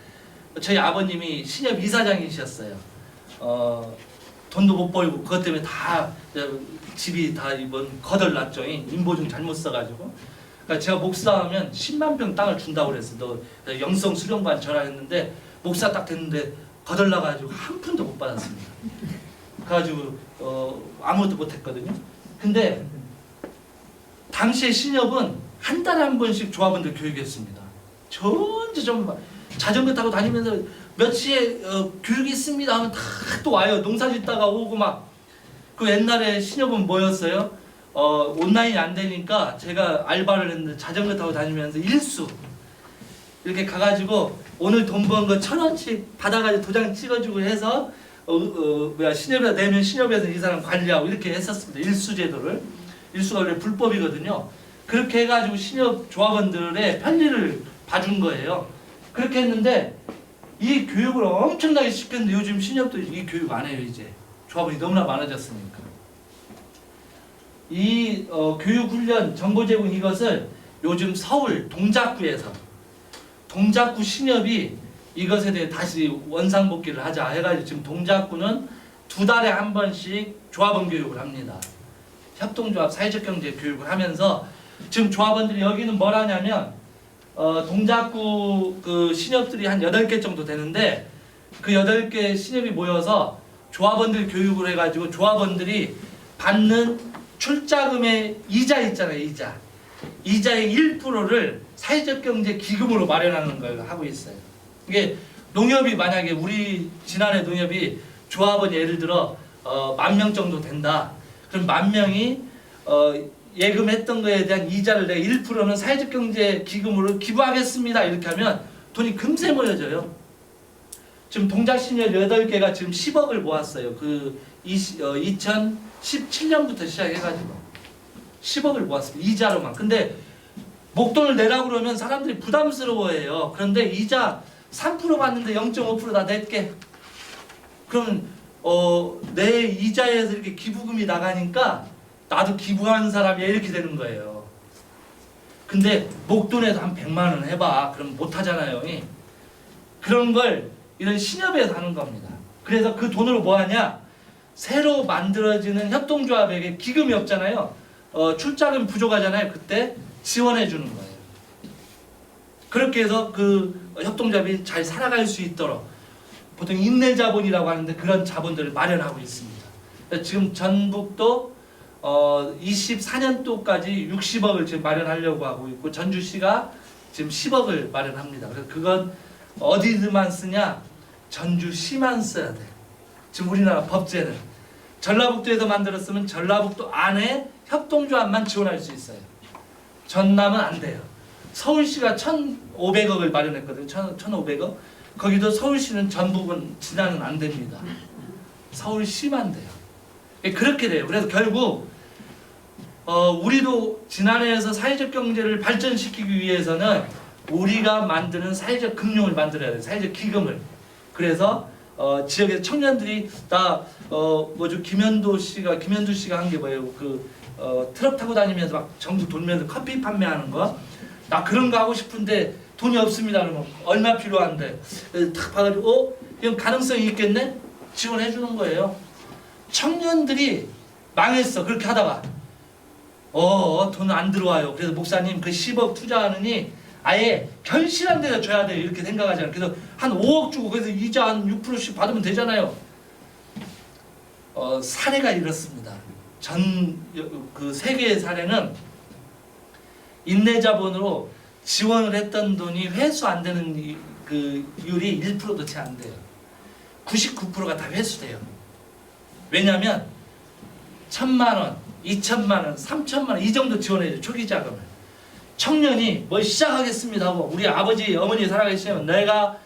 저희 아버님이 신협 이사장이셨어요. 돈도 못 벌고 그것 때문에 다 집이 다 이번 거덜났죠. 인보증 잘못 써가지고. 그러니까 제가 목사하면 10만 평 땅을 준다고 그랬어요. 너 영성 수련관 전화했는데 목사 딱 됐는데 거덜나가지고 한 푼도 못 받았습니다. 그래가지고 아무것도 못했거든요. 근데 당시에 신협은 한 달에 한 번씩 조합원들 교육했습니다. 전체 좀 자전거 타고 다니면서 몇 시에 교육이 있습니다 하면 다 또 와요. 농사 짓다가 오고 막. 그 옛날에 신협은 뭐였어요? 온라인이 안 되니까 제가 알바를 했는데 자전거 타고 다니면서 일수 이렇게 가가지고 오늘 돈 번 거 1,000원씩 받아가지고 도장 찍어주고 해서 신협에 내면 신협에서 이 사람 관리하고 이렇게 했었습니다. 일수 제도를. 일수가 원래 불법이거든요. 그렇게 해가지고 신협 조합원들의 편리를 봐준 거예요. 그렇게 했는데 이 교육을 엄청나게 시켰는데 요즘 신협도 이 교육 안 해요. 이제 조합원이 너무나 많아졌으니까. 이 교육훈련 정보 제공 이것을 요즘 서울 동작구에서 동작구 신협이 이것에 대해 다시 원상복귀를 하자 해가지고 지금 동작구는 2달에 한 번씩 조합원 교육을 합니다. 협동조합 사회적 경제 교육을 하면서 지금 조합원들이 여기는 뭘 하냐면 동작구 그 신협들이 한 8개 정도 되는데 그 8개 신협이 모여서 조합원들 교육을 해가지고 조합원들이 받는 출자금의 이자 있잖아요. 이자의 1%를 사회적 경제 기금으로 마련하는 걸 하고 있어요. 이게 농협이 만약에 우리 지난해 농협이 조합원이 예를 들어 10,000명 정도 된다. 그럼 10,000명이 예금했던 거에 대한 이자를 내 1%는 사회적 경제 기금으로 기부하겠습니다. 이렇게 하면 돈이 금세 모여져요. 지금 동작신협 8개가 지금 10억을 모았어요. 그 2017년부터 시작해가지고 10억을 모았습니다. 이자로만. 근데 목돈을 내라고 그러면 사람들이 부담스러워해요. 그런데 이자 3% 받는데 0.5% 다 낼게. 그러면 내 이자에서 이렇게 기부금이 나가니까 나도 기부하는 사람이야 이렇게 되는 거예요. 근데 목돈에서 한 100만 원 해봐. 그럼 못하잖아요. 그런 걸 이런 신협에서 하는 겁니다. 그래서 그 돈으로 뭐 하냐? 새로 만들어지는 협동조합에게 기금이 없잖아요. 출자금 부족하잖아요. 그때 지원해 주는 거예요. 그렇게 해서 그 협동조합이 잘 살아갈 수 있도록 보통 인내자본이라고 하는데 그런 자본들을 마련하고 있습니다. 지금 전북도 24년도까지 60억을 지금 마련하려고 하고 있고 전주시가 지금 10억을 마련합니다. 그래서 그건 어디만 쓰냐? 전주시만 써야 돼. 지금 우리나라 법제는 전라북도에서 만들었으면 전라북도 안에 협동조합만 지원할 수 있어요. 전남은 안 돼요. 서울시가 1,500억을 마련했거든요. 1,500억. 거기도 서울시는 전북은 진안은 안 됩니다. 서울시만 돼요. 그렇게 돼요. 그래서 결국 우리도 진안에서 사회적 경제를 발전시키기 위해서는 우리가 만드는 사회적 금융을 만들어야 돼요. 사회적 기금을. 그래서 지역의 청년들이 다 김현두 씨가 한 게 뭐예요? 트럭 타고 다니면서 막 전국 돌면서 커피 판매하는 거. 나 그런 거 하고 싶은데 돈이 없습니다. 그러면 얼마 필요한데 탁 봐가지고 이건 가능성이 있겠네? 지원해 주는 거예요. 청년들이 망했어. 그렇게 하다가 돈 안 들어와요. 그래서 목사님 그 10억 투자하느니 아예 견실한 데다 줘야 돼요. 이렇게 생각하잖아요. 그래서 한 5억 주고 그래서 이자 한 6%씩 받으면 되잖아요. 사례가 이렇습니다. 그 세계의 사례는 인내자본으로 지원을 했던 돈이 회수 안 되는 그 율이 1%도 채 안 돼요. 99%가 다 회수돼요. 왜냐하면 1,000만 원, 2,000만 원, 3,000만 원 이 정도 지원해요. 초기 자금을. 청년이 뭐 시작하겠습니다 하고 우리 아버지, 어머니 살아계시면 내가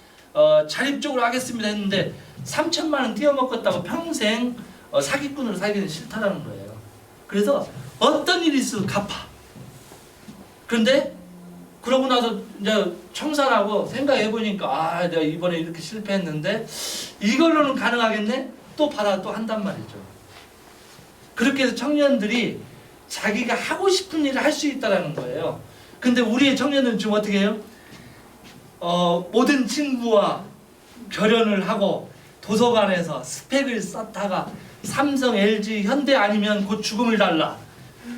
자립적으로 하겠습니다 했는데 3,000만 원 띄어먹었다고 평생 사기꾼으로 살기는 싫다라는 거예요. 그래서 어떤 일이 있어도 갚아. 그런데 그러고 나서 이제 청산하고 생각해보니까 내가 이번에 이렇게 실패했는데 이걸로는 가능하겠네? 또 받아 또 한단 말이죠. 그렇게 해서 청년들이 자기가 하고 싶은 일을 할 수 있다는 거예요. 근데 우리의 청년들은 지금 어떻게 해요? 모든 친구와 결연을 하고 도서관에서 스펙을 쌓다가 삼성, LG, 현대 아니면 곧 죽음을 달라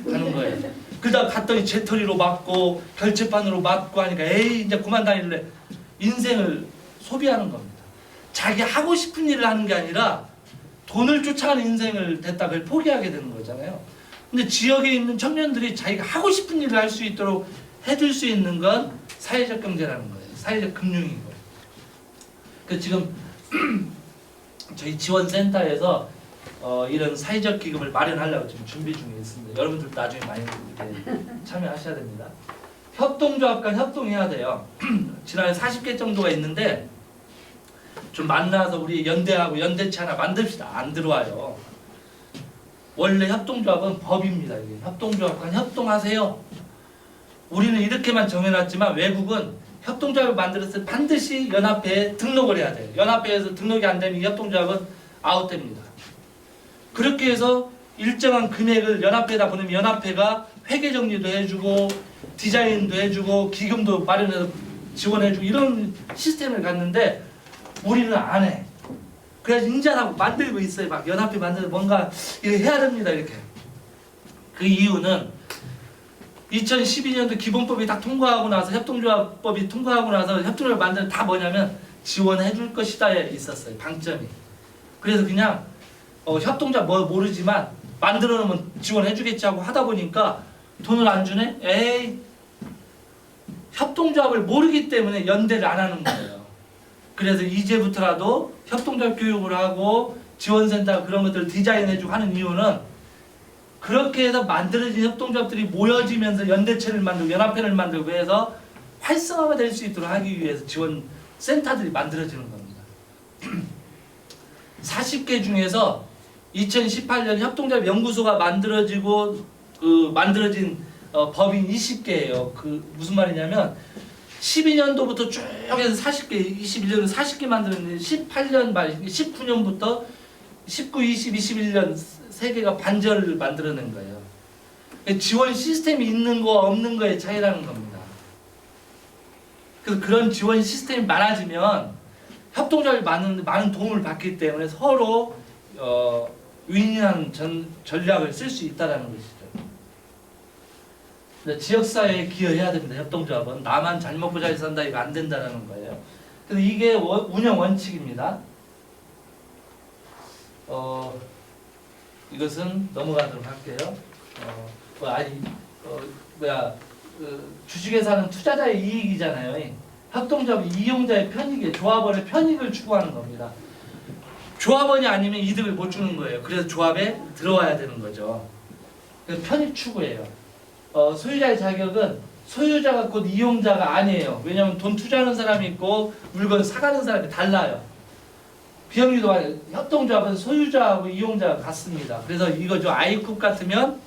하는 거예요. 그러다 갔더니 재터리로 맞고 결제판으로 맞고 하니까 에이 이제 그만 다닐래. 인생을 소비하는 겁니다. 자기 하고 싶은 일을 하는 게 아니라 돈을 쫓아가는 인생을 됐다 그걸 포기하게 되는 거잖아요. 근데 지역에 있는 청년들이 자기가 하고 싶은 일을 할 수 있도록 해줄 수 있는 건 사회적 경제라는 거예요. 사회적 금융이고. 그 지금 저희 지원센터에서 이런 사회적 기금을 마련하려고 지금 준비 중에 있습니다. 여러분들 나중에 많이 이렇게 참여하셔야 됩니다. 협동조합과 협동해야 돼요. 지난해 40개 정도가 있는데 좀 만나서 우리 연대하고 연대체 하나 만듭시다. 안 들어와요. 원래 협동조합은 법입니다. 이게 협동조합과 협동하세요. 우리는 이렇게만 정해놨지만 외국은 협동조합을 만들었을 때 반드시 연합회에 등록을 해야 돼요. 연합회에서 등록이 안 되면 이 협동조합은 아웃됩니다. 그렇게 해서 일정한 금액을 연합회에다 보내면 연합회가 회계 정리도 해주고 디자인도 해주고 기금도 마련해서 지원해주고 이런 시스템을 갖는데 우리는 안 해. 그래서 인자하고 만들고 있어요. 막 연합회 만들어서 뭔가 이렇게 해야 됩니다. 이렇게. 그 이유는 2012년도 기본법이 딱 통과하고 나서 협동조합법이 통과하고 나서 협동조합 만드는 다 뭐냐면 지원해 줄 것이다에 있었어요. 방점이. 그래서 그냥 협동조합 뭐 모르지만 만들어 놓으면 지원해 주겠지 하고 하다 보니까 돈을 안 주네? 에이 협동조합을 모르기 때문에 연대를 안 하는 거예요. 그래서 이제부터라도 협동조합 교육을 하고 지원센터 그런 것들을 디자인해주고 하는 이유는 그렇게 해서 만들어진 협동조합들이 모여지면서 연대체를 만들고 연합회를 만들고 해서 활성화가 될 수 있도록 하기 위해서 지원센터들이 만들어지는 겁니다. 40개 중에서 2018년 협동조합 연구소가 만들어지고 만들어진 법인 20개예요. 무슨 말이냐면 12년도부터 쭉 해서 40개, 21년은 40개 만들었는데 18년 말 19년부터 19, 20, 21년 3개가 반절을 만들어낸 거예요. 지원 시스템이 있는 거 없는 거의 차이라는 겁니다. 그래서 그런 지원 시스템이 많아지면 협동조합이 많은 도움을 받기 때문에 서로 윈윈한 전략을 쓸 수 있다는 것이죠. 지역사회에 기여해야 됩니다. 협동조합은 나만 잘 먹고 잘 산다 이거 안 된다는 거예요. 그래서 이게 운영 원칙입니다. 이것은 넘어가도록 할게요. 주식에 사는 투자자의 이익이잖아요. 협동조합은 이용자의 편익에 조합원의 편익을 추구하는 겁니다. 조합원이 아니면 이득을 못 주는 거예요. 그래서 조합에 들어와야 되는 거죠. 그래서 편입 추구예요. 소유자의 자격은 소유자가 곧 이용자가 아니에요. 왜냐하면 돈 투자하는 사람이 있고 물건 사가는 사람이 달라요. 비영리도 협동조합은 소유자하고 이용자가 같습니다. 그래서 이거죠. 아이쿱 같으면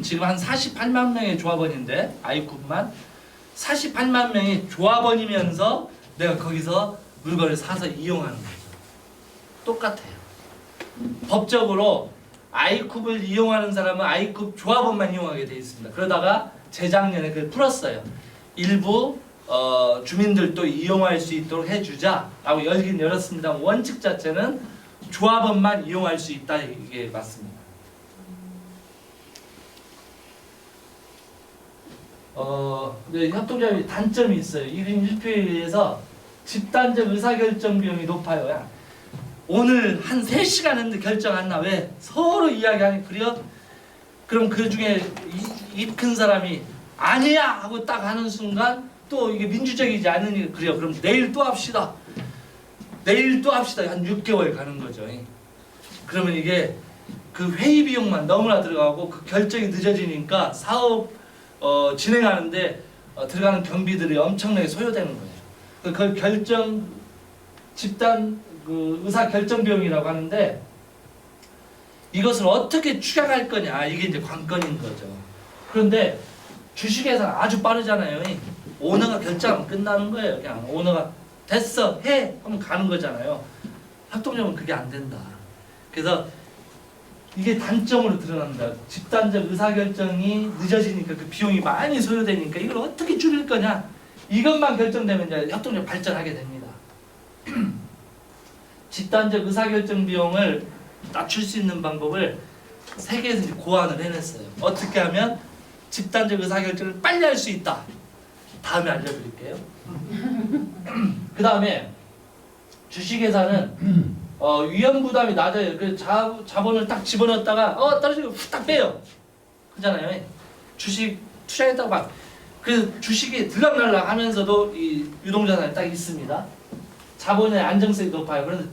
지금 한 48만 명의 조합원인데 아이쿱만 48만 명이 조합원이면서 내가 거기서 물건을 사서 이용하는 거죠. 똑같아요. 법적으로 아이쿱을 이용하는 사람은 아이쿱 조합원만 이용하게 돼 있습니다. 그러다가 재작년에 그걸 풀었어요. 일부 주민들도 이용할 수 있도록 해주자라고 열긴 열었습니다. 원칙 자체는 조합원만 이용할 수 있다 이게 맞습니다. 근데 협동조합의 단점이 있어요. 1인 1표에 의해서 집단적 의사결정 비용이 높아요. 야, 오늘 한 3시간 했는데 결정 안 나. 왜? 서로 이야기하니 그래요? 그럼 그 중에 입 큰 사람이 아니야 하고 딱 하는 순간 또 이게 민주적이지 않으니 그래요. 그럼 내일 또 합시다. 내일 또 합시다. 한 6개월 가는 거죠. 그러면 이게 그 회의 비용만 너무나 들어가고 그 결정이 늦어지니까 사업 진행하는데 들어가는 경비들이 엄청나게 소요되는 거예요. 그 결정 집단 그 의사 결정 비용이라고 하는데 이것을 어떻게 추격할 거냐 이게 이제 관건인 거죠. 그런데 주식회사는 아주 빠르잖아요. 오너가 결정하면 끝나는 거예요. 그냥 오너가 됐어 해 하면 가는 거잖아요. 협동조합은 그게 안 된다. 그래서 이게 단점으로 드러납니다. 집단적 의사결정이 늦어지니까 그 비용이 많이 소요되니까 이걸 어떻게 줄일 거냐 이것만 결정되면 이제 협동조합 발전하게 됩니다. 집단적 의사결정 비용을 낮출 수 있는 방법을 세계에서 이제 고안을 해냈어요. 어떻게 하면 집단적 의사결정을 빨리 할 수 있다. 다음에 알려드릴게요. 그 다음에 주식회사는 위험 부담이 낮아요. 그 자본을 딱 집어넣었다가 떨어지고 후딱 빼요. 그잖아요. 주식 투자했다고 막 그 주식이 들락날락 하면서도 이 유동자산이 딱 있습니다. 자본의 안정성이 높아요. 그런데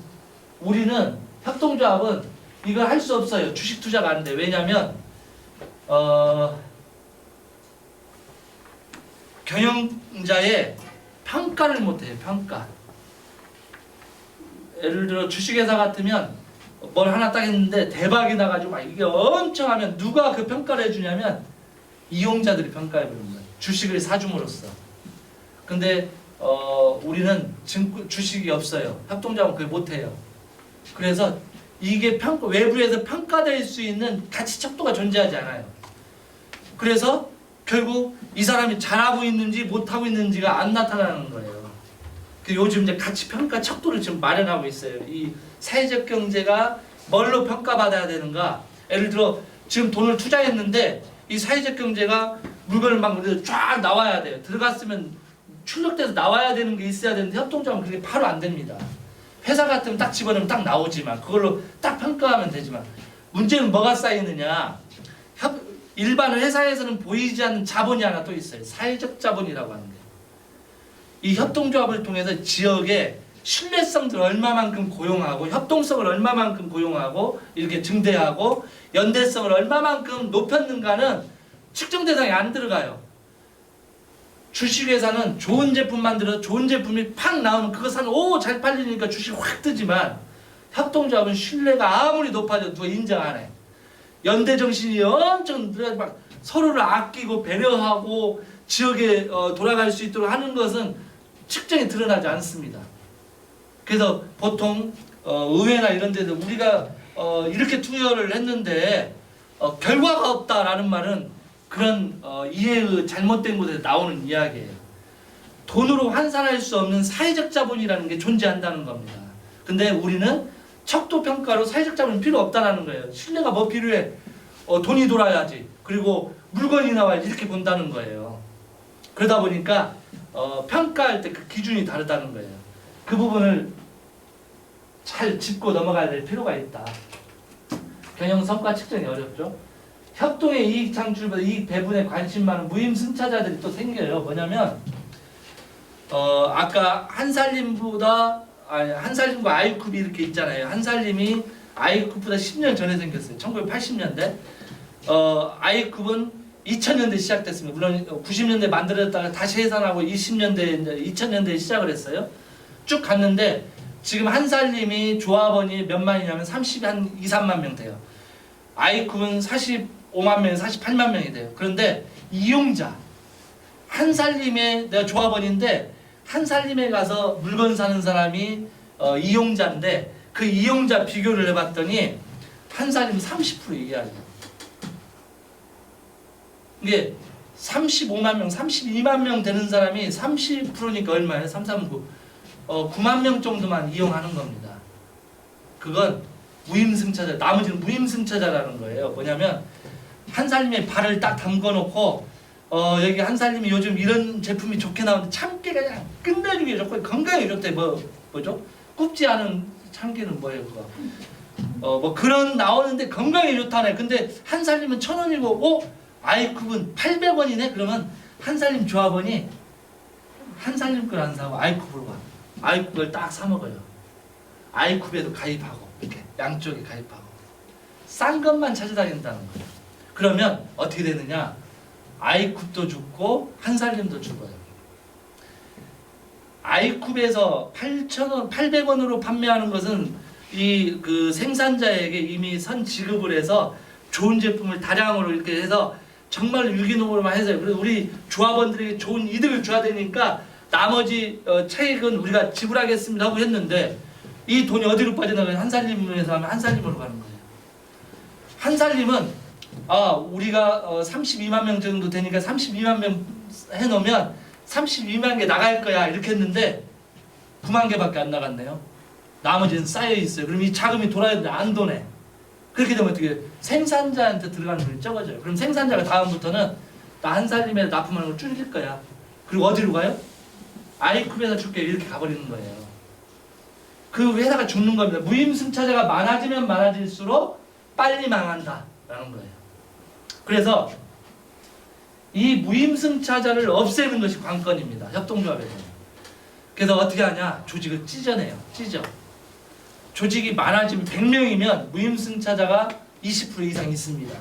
우리는 협동조합은 이걸 할 수 없어요. 주식 투자가 안 돼. 왜냐하면 경영자의 평가를 못해요. 평가. 예를 들어 주식회사 같으면 뭘 하나 딱 했는데 대박이 나가지고 막 이게 엄청 하면 누가 그 평가를 해주냐면 이용자들이 평가해버리는 거예요. 주식을 사줌으로써. 근데 우리는 주식이 없어요. 협동조합은 그걸 못해요. 그래서 이게 외부에서 평가될 수 있는 가치 척도가 존재하지 않아요. 그래서 결국 이 사람이 잘하고 있는지 못하고 있는지가 안 나타나는 거예요. 요즘 이제 가치 평가 척도를 지금 마련하고 있어요. 이 사회적 경제가 뭘로 평가받아야 되는가? 예를 들어 지금 돈을 투자했는데 이 사회적 경제가 물건을 막 쫙 나와야 돼요. 들어갔으면 출력돼서 나와야 되는 게 있어야 되는데 협동조합은 그게 바로 안 됩니다. 회사 같으면 딱 집어넣으면 딱 나오지만 그걸로 딱 평가하면 되지만 문제는 뭐가 쌓이느냐? 일반 회사에서는 보이지 않는 자본이 하나 또 있어요. 사회적 자본이라고 하는 게. 이 협동조합을 통해서 지역의 신뢰성들을 얼마만큼 고용하고 협동성을 얼마만큼 고용하고 이렇게 증대하고 연대성을 얼마만큼 높였는가는 측정 대상에 안 들어가요. 주식회사는 좋은 제품 만들어서 좋은 제품이 팍 나오면 그거 사면 오 잘 팔리니까 주식이 확 뜨지만 협동조합은 신뢰가 아무리 높아져도 누가 인정 안 해. 연대 정신이 엄청 막 서로를 아끼고 배려하고 지역에 돌아갈 수 있도록 하는 것은 측정이 드러나지 않습니다. 그래서 보통 의회나 이런 데서 우리가 이렇게 투여를 했는데 결과가 없다라는 말은 그런 이해의 잘못된 곳에서 나오는 이야기예요. 돈으로 환산할 수 없는 사회적 자본이라는 게 존재한다는 겁니다. 근데 우리는 척도 평가로 사회적 자본이 필요 없다는 거예요. 신뢰가 뭐 필요해? 돈이 돌아야지. 그리고 물건이 나와야지. 이렇게 본다는 거예요. 그러다 보니까 평가할 때 그 기준이 다르다는 거예요. 그 부분을 잘 짚고 넘어가야 될 필요가 있다. 경영 성과 측정이 어렵죠. 협동의 이익 창출보다 이익 배분에 관심 많은 무임승차자들이 또 생겨요. 뭐냐면 아까 한살림보다 한살림과 아이쿱이 이렇게 있잖아요. 한살림이 아이쿱보다 10년 전에 생겼어요. 1980년대. 아이쿱은 2000년대 시작됐습니다. 물론 90년대 만들었다가 다시 해산하고 2000년대에 시작을 했어요. 쭉 갔는데 지금 한살림이 조합원이 몇 만이냐면 30한 2, 3만 명 돼요. 아이쿱은 45만 명, 48만 명이 돼요. 그런데 이용자 한살림에 내가 조합원인데 한살림에 가서 물건 사는 사람이 이용자인데 그 이용자 비교를 해봤더니 한살림 30% 얘기하죠. 이게 35만 명, 32만 명 되는 사람이 30%니까 얼마예요? 339. 9만 명 정도만 이용하는 겁니다. 그건 무임승차자, 나머지는 무임승차자라는 거예요. 뭐냐면 한살림에 발을 딱 담궈놓고 여기 한살림이 요즘 이런 제품이 좋게 나오는데 참깨가 그냥 끝내주기 좋고 건강에 좋대. 뭐죠? 굽지 않은 참깨는 뭐예요 그거? 뭐 그런 나오는데 건강에 좋다네. 근데 한살림은 1,000원이고 아이쿱은 800원이네. 그러면 한살림 조합원이 한살림 걸 안 사고 아이쿱으로 가. 아이쿱을 딱 사 먹어요. 아이쿱에도 가입하고 이렇게 양쪽에 가입하고 싼 것만 찾아다닌다는 거예요. 그러면 어떻게 되느냐? 아이쿱도 죽고 한살림도 죽어요. 아이쿱에서 800원으로 판매하는 것은 이 그 생산자에게 이미 선 지급을 해서 좋은 제품을 다량으로 이렇게 해서 정말 유기농으로만 해서 그래서 우리 조합원들에게 좋은 이득을 줘야 되니까 나머지 차익은 우리가 지불하겠습니다 하고 했는데 이 돈이 어디로 빠져나가요? 한살림에서 하면 한살림으로 가는 거예요. 한살림은 우리가 32만 명 정도 되니까 32만 명 해놓으면 32만 개 나갈 거야 이렇게 했는데 9만 개밖에 안 나갔네요. 나머지는 쌓여 있어요. 그럼 이 자금이 돌아야 되는데 안 도네. 그렇게 되면 어떻게 생산자한테 들어가는 돈이 적어져요. 그럼 생산자가 다음부터는 나 한살림에 납품하는 걸 줄일 거야. 그리고 어디로 가요? 아이쿱에서 줄게 이렇게 가버리는 거예요. 그 회사가 죽는 겁니다. 무임승차자가 많아지면 많아질수록 빨리 망한다 라는 거예요. 그래서 이 무임승차자를 없애는 것이 관건입니다. 협동조합에서는. 그래서 어떻게 하냐? 조직을 찢어내요. 조직이 많아지면 100명이면 무임승차자가 20% 이상 있습니다.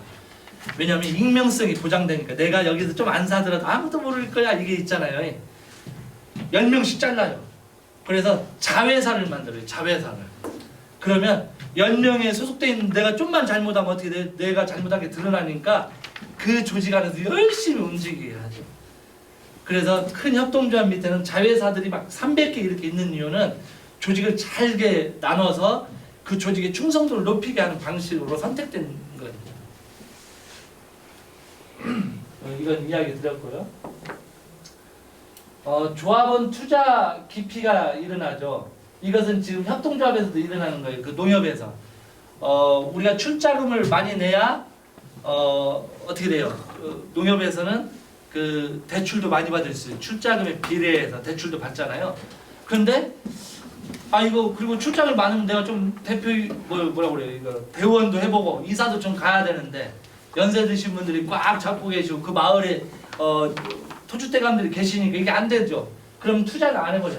왜냐하면 익명성이 보장되니까. 내가 여기서 좀 안 사더라도 아무도 모를 거야 이게 있잖아요. 10명씩 잘라요. 그래서 자회사를 만들어요. 자회사를. 그러면 10명에 소속돼 있는 내가 좀만 잘못하면 어떻게 돼? 내가 잘못한 게 드러나니까 그 조직 안에서 열심히 움직이게 하죠. 그래서 큰 협동조합 밑에는 자회사들이 막 300개 이렇게 있는 이유는 조직을 잘게 나눠서 그 조직의 충성도를 높이게 하는 방식으로 선택된 거예요. 이건 이야기 드렸고요. 조합원 투자 기피가 일어나죠. 이것은 지금 협동조합에서도 일어나는 거예요. 그 농협에서 우리가 출자금을 많이 내야 어떻게 돼요? 농협에서는 그 대출도 많이 받을 수 있어요. 출자금에 비례해서 대출도 받잖아요. 그런데 이거 그리고 출장을 많으면 내가 좀 대표 뭐라고 그래요? 이거 대원도 해보고 이사도 좀 가야 되는데 연세 드신 분들이 꽉 잡고 계시고 그 마을에 토주대감들이 계시니까 이게 안 되죠. 그럼 투자를 안 해버려.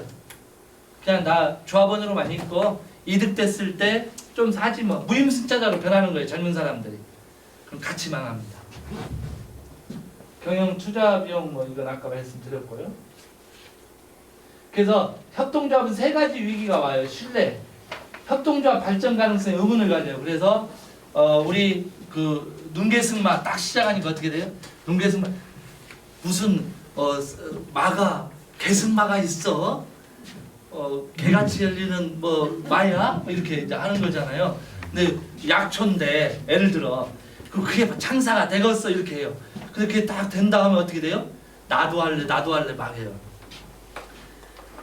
그냥 나 조합원으로만 있고 이득 됐을 때 좀 사지 뭐. 무임승차자로 변하는 거예요. 젊은 사람들이. 그럼 같이 망합니다. 경영 투자 비용 뭐 이건 아까 말씀드렸고요. 그래서 협동조합은 3가지 위기가 와요. 신뢰, 협동조합 발전 가능성에 의문을 가져요. 그래서 우리 그 눈개승마 딱 시작하니까 어떻게 돼요? 눈개승마 무슨 개승마가 있어? 개같이 열리는 뭐 마야? 이렇게 이제 하는 거잖아요. 근데 약초인데 예를 들어 그게 창사가 되겠어 이렇게 해요. 근데 그게 딱 된 다음에 어떻게 돼요? 나도 할래 막 해요.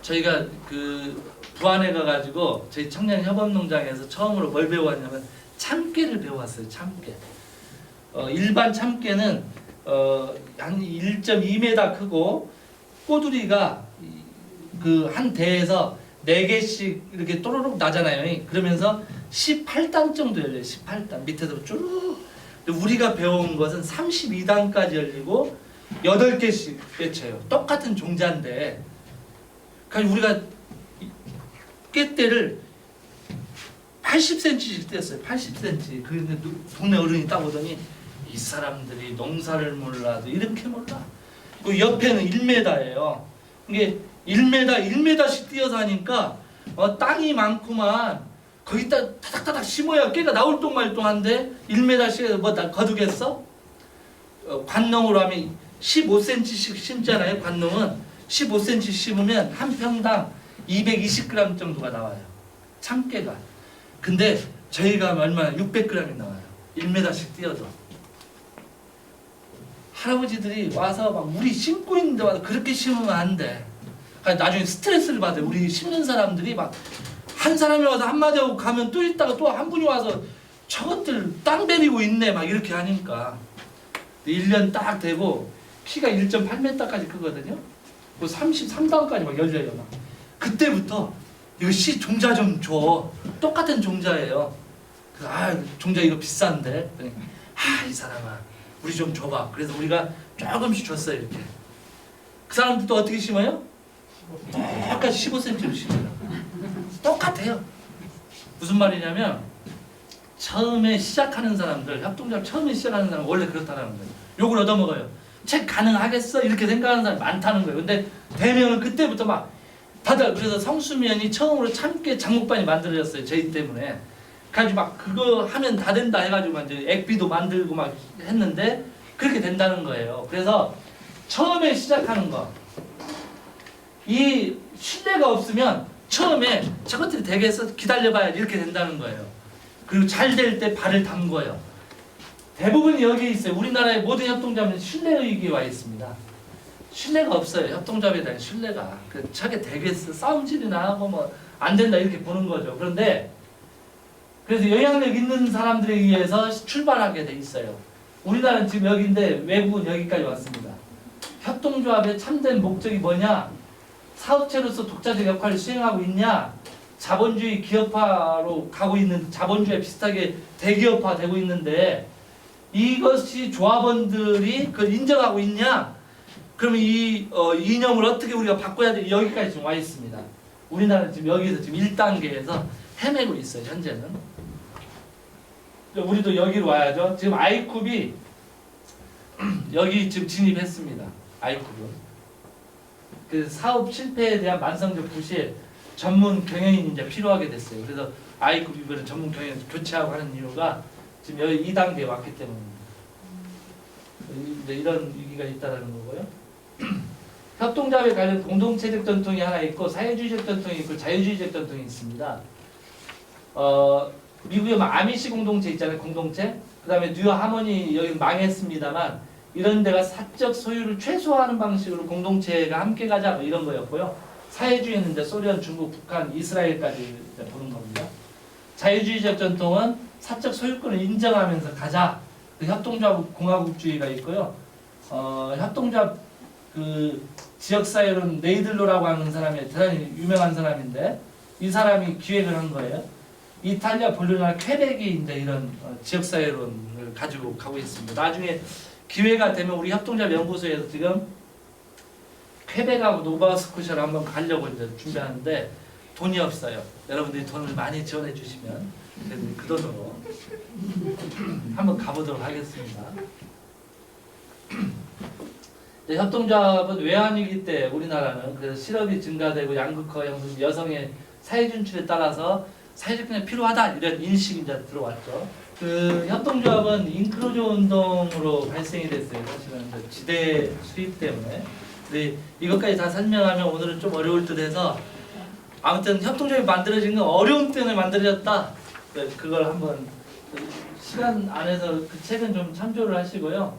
저희가 그 부안에 가가지고 저희 청년협업농장에서 처음으로 뭘 배워왔냐면 참깨를 배워왔어요. 참깨. 일반 참깨는 한 1.2m 크고 꼬두리가 그 한 대에서 4개씩 이렇게 또르륵 나잖아요. 그러면서 18단 정도 열려요. 18단 밑에서 쭉. 우리가 배운 것은 32단까지 열리고 8개씩 맺혀요. 똑같은 종자인데 그러니까 우리가 꿰대를 80cm씩 뗐어요. 80cm. 그런데 동네 어른이 딱 오더니 이 사람들이 농사를 몰라도 이렇게 몰라. 그 옆에는 1m예요. 이게 1m씩 띄어서 하니까 땅이 많구만. 거기다 타닥타닥 심어야 깨가 나올 똥말똥한데 1m씩 뭐 거두겠어? 관농으로 하면 15cm씩 심잖아요. 관농은 15cm 심으면 한 평당 220g 정도가 나와요. 참깨가. 근데 저희가 얼마나 600g이 나와요. 1m씩 띄어도. 할아버지들이 와서 막 우리 심고 있는데 와서 그렇게 심으면 안 돼. 그러니까 나중에 스트레스를 받아요. 우리 심는 사람들이 막 한 사람이 와서 한마디 하고 가면 또 있다가 또 한 분이 와서 저것들 땅 베리고 있네 막 이렇게 하니까 1년 딱 되고 키가 1.8m까지 크거든요. 그 33단까지 막 열려요. 막. 그때부터 이거 씨 종자 좀 줘. 똑같은 종자예요. 그래서 종자 이거 비싼데. 이 사람아 우리 좀 줘봐. 그래서 우리가 조금씩 줬어요. 이렇게. 그 사람들도 어떻게 심어요? 똑같이 15cm로 심어요. 똑같아요. 무슨 말이냐면 처음에 시작하는 사람들, 협동조합 처음에 시작하는 사람 원래 그렇다는 거예요. 욕을 얻어먹어요. 책 가능하겠어? 이렇게 생각하는 사람이 많다는 거예요. 근데 되면은 그때부터 막 다들 그래서 성수면이 처음으로 참깨 장목반이 만들어졌어요. 저희 때문에. 그래가지고 막 그거 하면 다 된다 해가지고 이제 액비도 만들고 막 했는데 그렇게 된다는 거예요. 그래서 처음에 시작하는 거. 이 신뢰가 없으면 처음에 저것들이 되겠어? 기다려봐야지 이렇게 된다는 거예요. 그리고 잘 될 때 발을 담궈요. 대부분이 여기 있어요. 우리나라의 모든 협동조합은 신뢰의식이 와 있습니다. 신뢰가 없어요. 협동조합에 대한 신뢰가. 저게 되겠어? 싸움질이나 하고 뭐 안 된다 이렇게 보는 거죠. 그런데 그래서 영향력 있는 사람들에 의해서 출발하게 돼 있어요. 우리나라는 지금 여기인데 외국은 여기까지 왔습니다. 협동조합의 참된 목적이 뭐냐? 사업체로서 독자적 역할을 수행하고 있냐? 자본주의 기업화로 가고 있는 자본주의에 비슷하게 대기업화 되고 있는데 이것이 조합원들이 그걸 인정하고 있냐? 그러면 이 이념을 어떻게 우리가 바꿔야 돼? 여기까지 지금 와 있습니다. 우리나라는 지금 여기서 지금 1단계에서 헤매고 있어요. 현재는. 우리도 여기로 와야죠. 지금 아이쿱이 여기 지금 진입했습니다. 아이쿱은. 그 사업 실패에 대한 만성적 부실 전문 경영인이 이제 필요하게 됐어요. 그래서 아이쿱 이번에 전문 경영 교체하고 하는 이유가 지금 여기 2단계에 왔기 때문입니다. 이런 위기가 있다는 거고요. 협동조합에 관련 공동체적 전통이 하나 있고 사회주의적 전통이 있고 자유주의적 전통이 있습니다. 미국에 아미시 공동체 있잖아요. 공동체. 그 다음에 뉴 하모니 여기 망했습니다만 이런 데가 사적 소유를 최소화하는 방식으로 공동체가 함께 가자 뭐 이런 거였고요. 사회주의는 이제 소련, 중국, 북한, 이스라엘까지 보는 겁니다. 자유주의적 전통은 사적 소유권을 인정하면서 가자. 그 협동조합 공화국주의가 있고요. 협동조합 그 지역사회론 네이들로라고 하는 사람이 대단히 유명한 사람인데 이 사람이 기획을 한 거예요. 이탈리아 볼로나 퀘벡이 이제 이런 지역사회론을 가지고 가고 있습니다. 나중에 기회가 되면 우리 협동조합 연구소에서 지금 퀘벡하고 노바스코샤를 한번 가려고 이제 준비하는데 돈이 없어요. 여러분들이 돈을 많이 지원해 주시면 그 돈으로 한번 가보도록 하겠습니다. 협동조합은 외환위기 때 우리나라는 그래서 실업이 증가되고 양극화 형성, 여성의 사회 진출에 따라서 사회적 경제가 필요하다 이런 인식이 이제 들어왔죠. 그 협동조합은 인크루저 운동으로 발생이 됐어요. 사실은 지대 수입 때문에. 근데 이것까지 다 설명하면 오늘은 좀 어려울 듯해서 아무튼 협동조합이 만들어진 건 어려움 때문에 만들어졌다. 그걸 한번 시간 안에서 그 책은 좀 참조를 하시고요.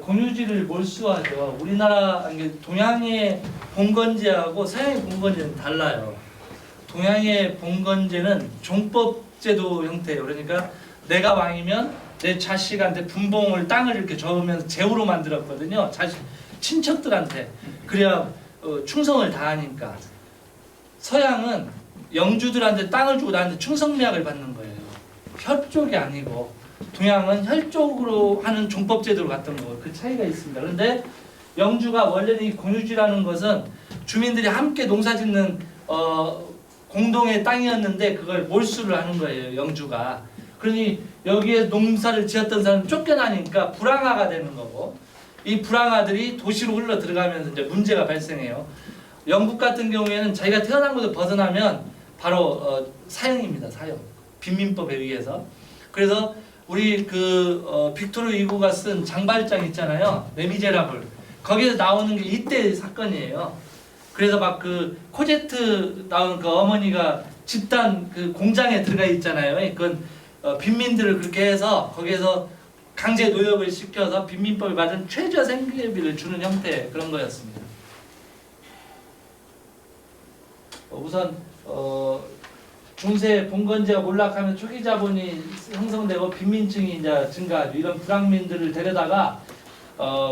공유지를 몰수하죠. 우리나라 동양의 봉건제하고 서양의 봉건제는 달라요. 동양의 봉건제는 종법제도 형태예요. 그러니까 내가 왕이면 내 자식한테 분봉을 땅을 이렇게 적으면서 제후로 만들었거든요. 자식 친척들한테 그래야 충성을 다하니까. 서양은 영주들한테 땅을 주고 나한테 충성미약을 받는 거예요. 혈족이 아니고. 동양은 혈족으로 하는 종법제도로 갔던 거예요. 그 차이가 있습니다. 그런데 영주가 원래는 이 공유지라는 것은 주민들이 함께 농사짓는 공동의 땅이었는데 그걸 몰수를 하는 거예요, 영주가. 그러니 여기에 농사를 지었던 사람은 쫓겨나니까 불황화가 되는 거고, 이 불황화들이 도시로 흘러 들어가면서 이제 문제가 발생해요. 영국 같은 경우에는 자기가 태어난 곳을 벗어나면 바로 사형입니다. 사형. 빈민법에 의해서. 그래서 우리 빅토르 이고가 쓴 장발장 있잖아요. 레미제라블. 거기서 나오는 게 이때 사건이에요. 그래서 막 코제트 나온 그 어머니가 집단 공장에 들어가 있잖아요. 그건 빈민들을 그렇게 해서 거기에서 강제 노역을 시켜서 빈민법에 맞은 최저 생계비를 주는 형태 그런 거였습니다. 우선 중세 봉건제가 몰락하면 초기 자본이 형성되고 빈민층이 이제 증가하죠. 이런 불황민들을 데려다가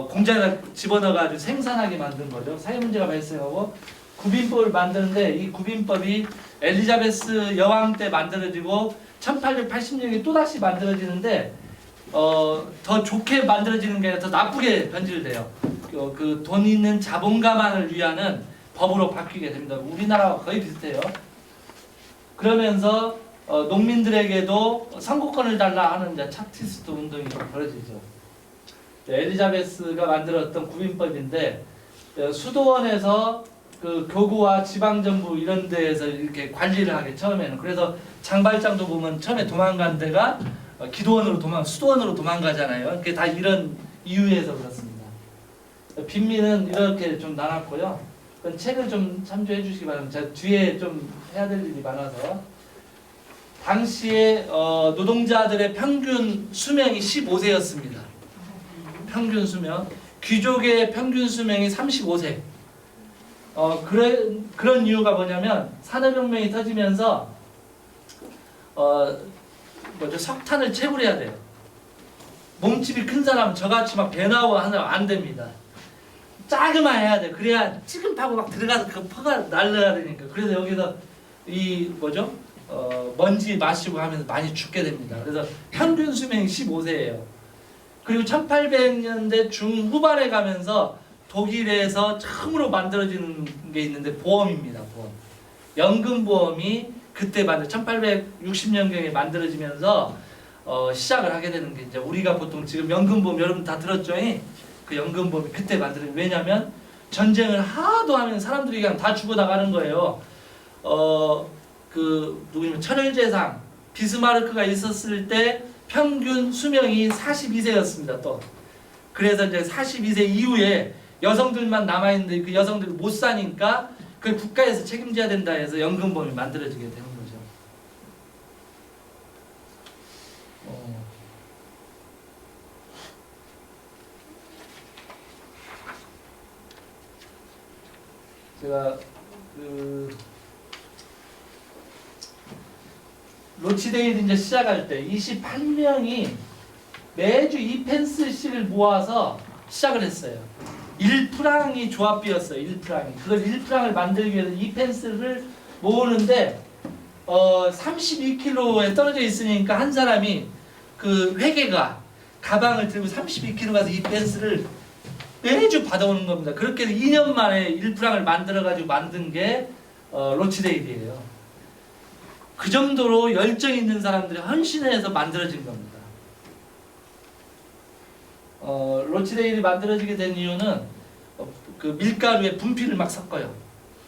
공장에 집어넣어가지고 생산하게 만든 거죠. 사회 문제가 발생하고 구빈법을 만드는데 이 구빈법이 엘리자베스 여왕 때 만들어지고 1880년에 또다시 만들어지는데 더 좋게 만들어지는 게 아니라 더 나쁘게 변질돼요. 그 돈 있는 자본가만을 위하는 법으로 바뀌게 됩니다. 우리나라와 거의 비슷해요. 그러면서 농민들에게도 선거권을 달라 하는 이제 차티스트 운동이 벌어지죠. 엘리자베스가 만들었던 구빈법인데 수도원에서 그 교구와 지방정부 이런 데에서 이렇게 관리를 하게 처음에는. 그래서 장발장도 보면 처음에 도망간 데가 기도원으로 수도원으로 도망가잖아요. 그게 다 이런 이유에서 그렇습니다. 빈민은 이렇게 좀 나눴고요. 그건 책을 좀 참조해 주시기 바랍니다. 제가 뒤에 좀 해야 될 일이 많아서. 당시에 노동자들의 평균 수명이 15세였습니다. 평균 수명. 귀족의 평균 수명이 35세. 그런 이유가 뭐냐면 산업혁명이 터지면서 석탄을 채굴해야 돼요. 몸집이 큰 사람은 저같이 막 배나고 하면 안 됩니다. 짜그만 해야 돼. 그래야 찌금파고 막 들어가서 그 퍼가 날려야 되니까. 그래서 여기서 먼지 마시고 하면서 많이 죽게 됩니다. 그래서 평균 수명이 15세예요. 그리고 1800년대 중후반에 가면서 독일에서 처음으로 만들어지는 게 있는데 보험입니다. 보험. 연금보험이 그때 1860년경에 만들어지면서 시작을 하게 되는 게 이제 우리가 보통 지금 연금보험 여러분 다 들었죠? 그 연금보험이 그때 만들어요. 왜냐하면 전쟁을 하도 하면 사람들이 그냥 다 죽어나가는 거예요. 누구냐면 천혈제상 비스마르크가 있었을 때 평균 수명이 42세였습니다. 또 그래서 이제 42세 이후에 여성들만 남아있는데 그 여성들이 못 사니까 그 국가에서 책임져야 된다 해서 연금보험이 만들어지게 되는 거죠. 제가 로치데일 이제 시작할 때 28명이 매주 2펜스씩을 모아서 시작을 했어요. 1프랑이 조합비였어요. 1프랑이. 그걸 1프랑을 만들기 위해서 2펜스를 모으는데 32km에 떨어져 있으니까 한 사람이 그 회계가 가방을 들고 32km 가서 2펜스를 매주 받아오는 겁니다. 그렇게 해서 2년 만에 1프랑을 만들어가지고 만든 게 로치데일이에요. 그 정도로 열정 있는 사람들이 헌신해서 만들어진 겁니다. 로치데일이 만들어지게 된 이유는 그 밀가루에 분필을 막 섞어요.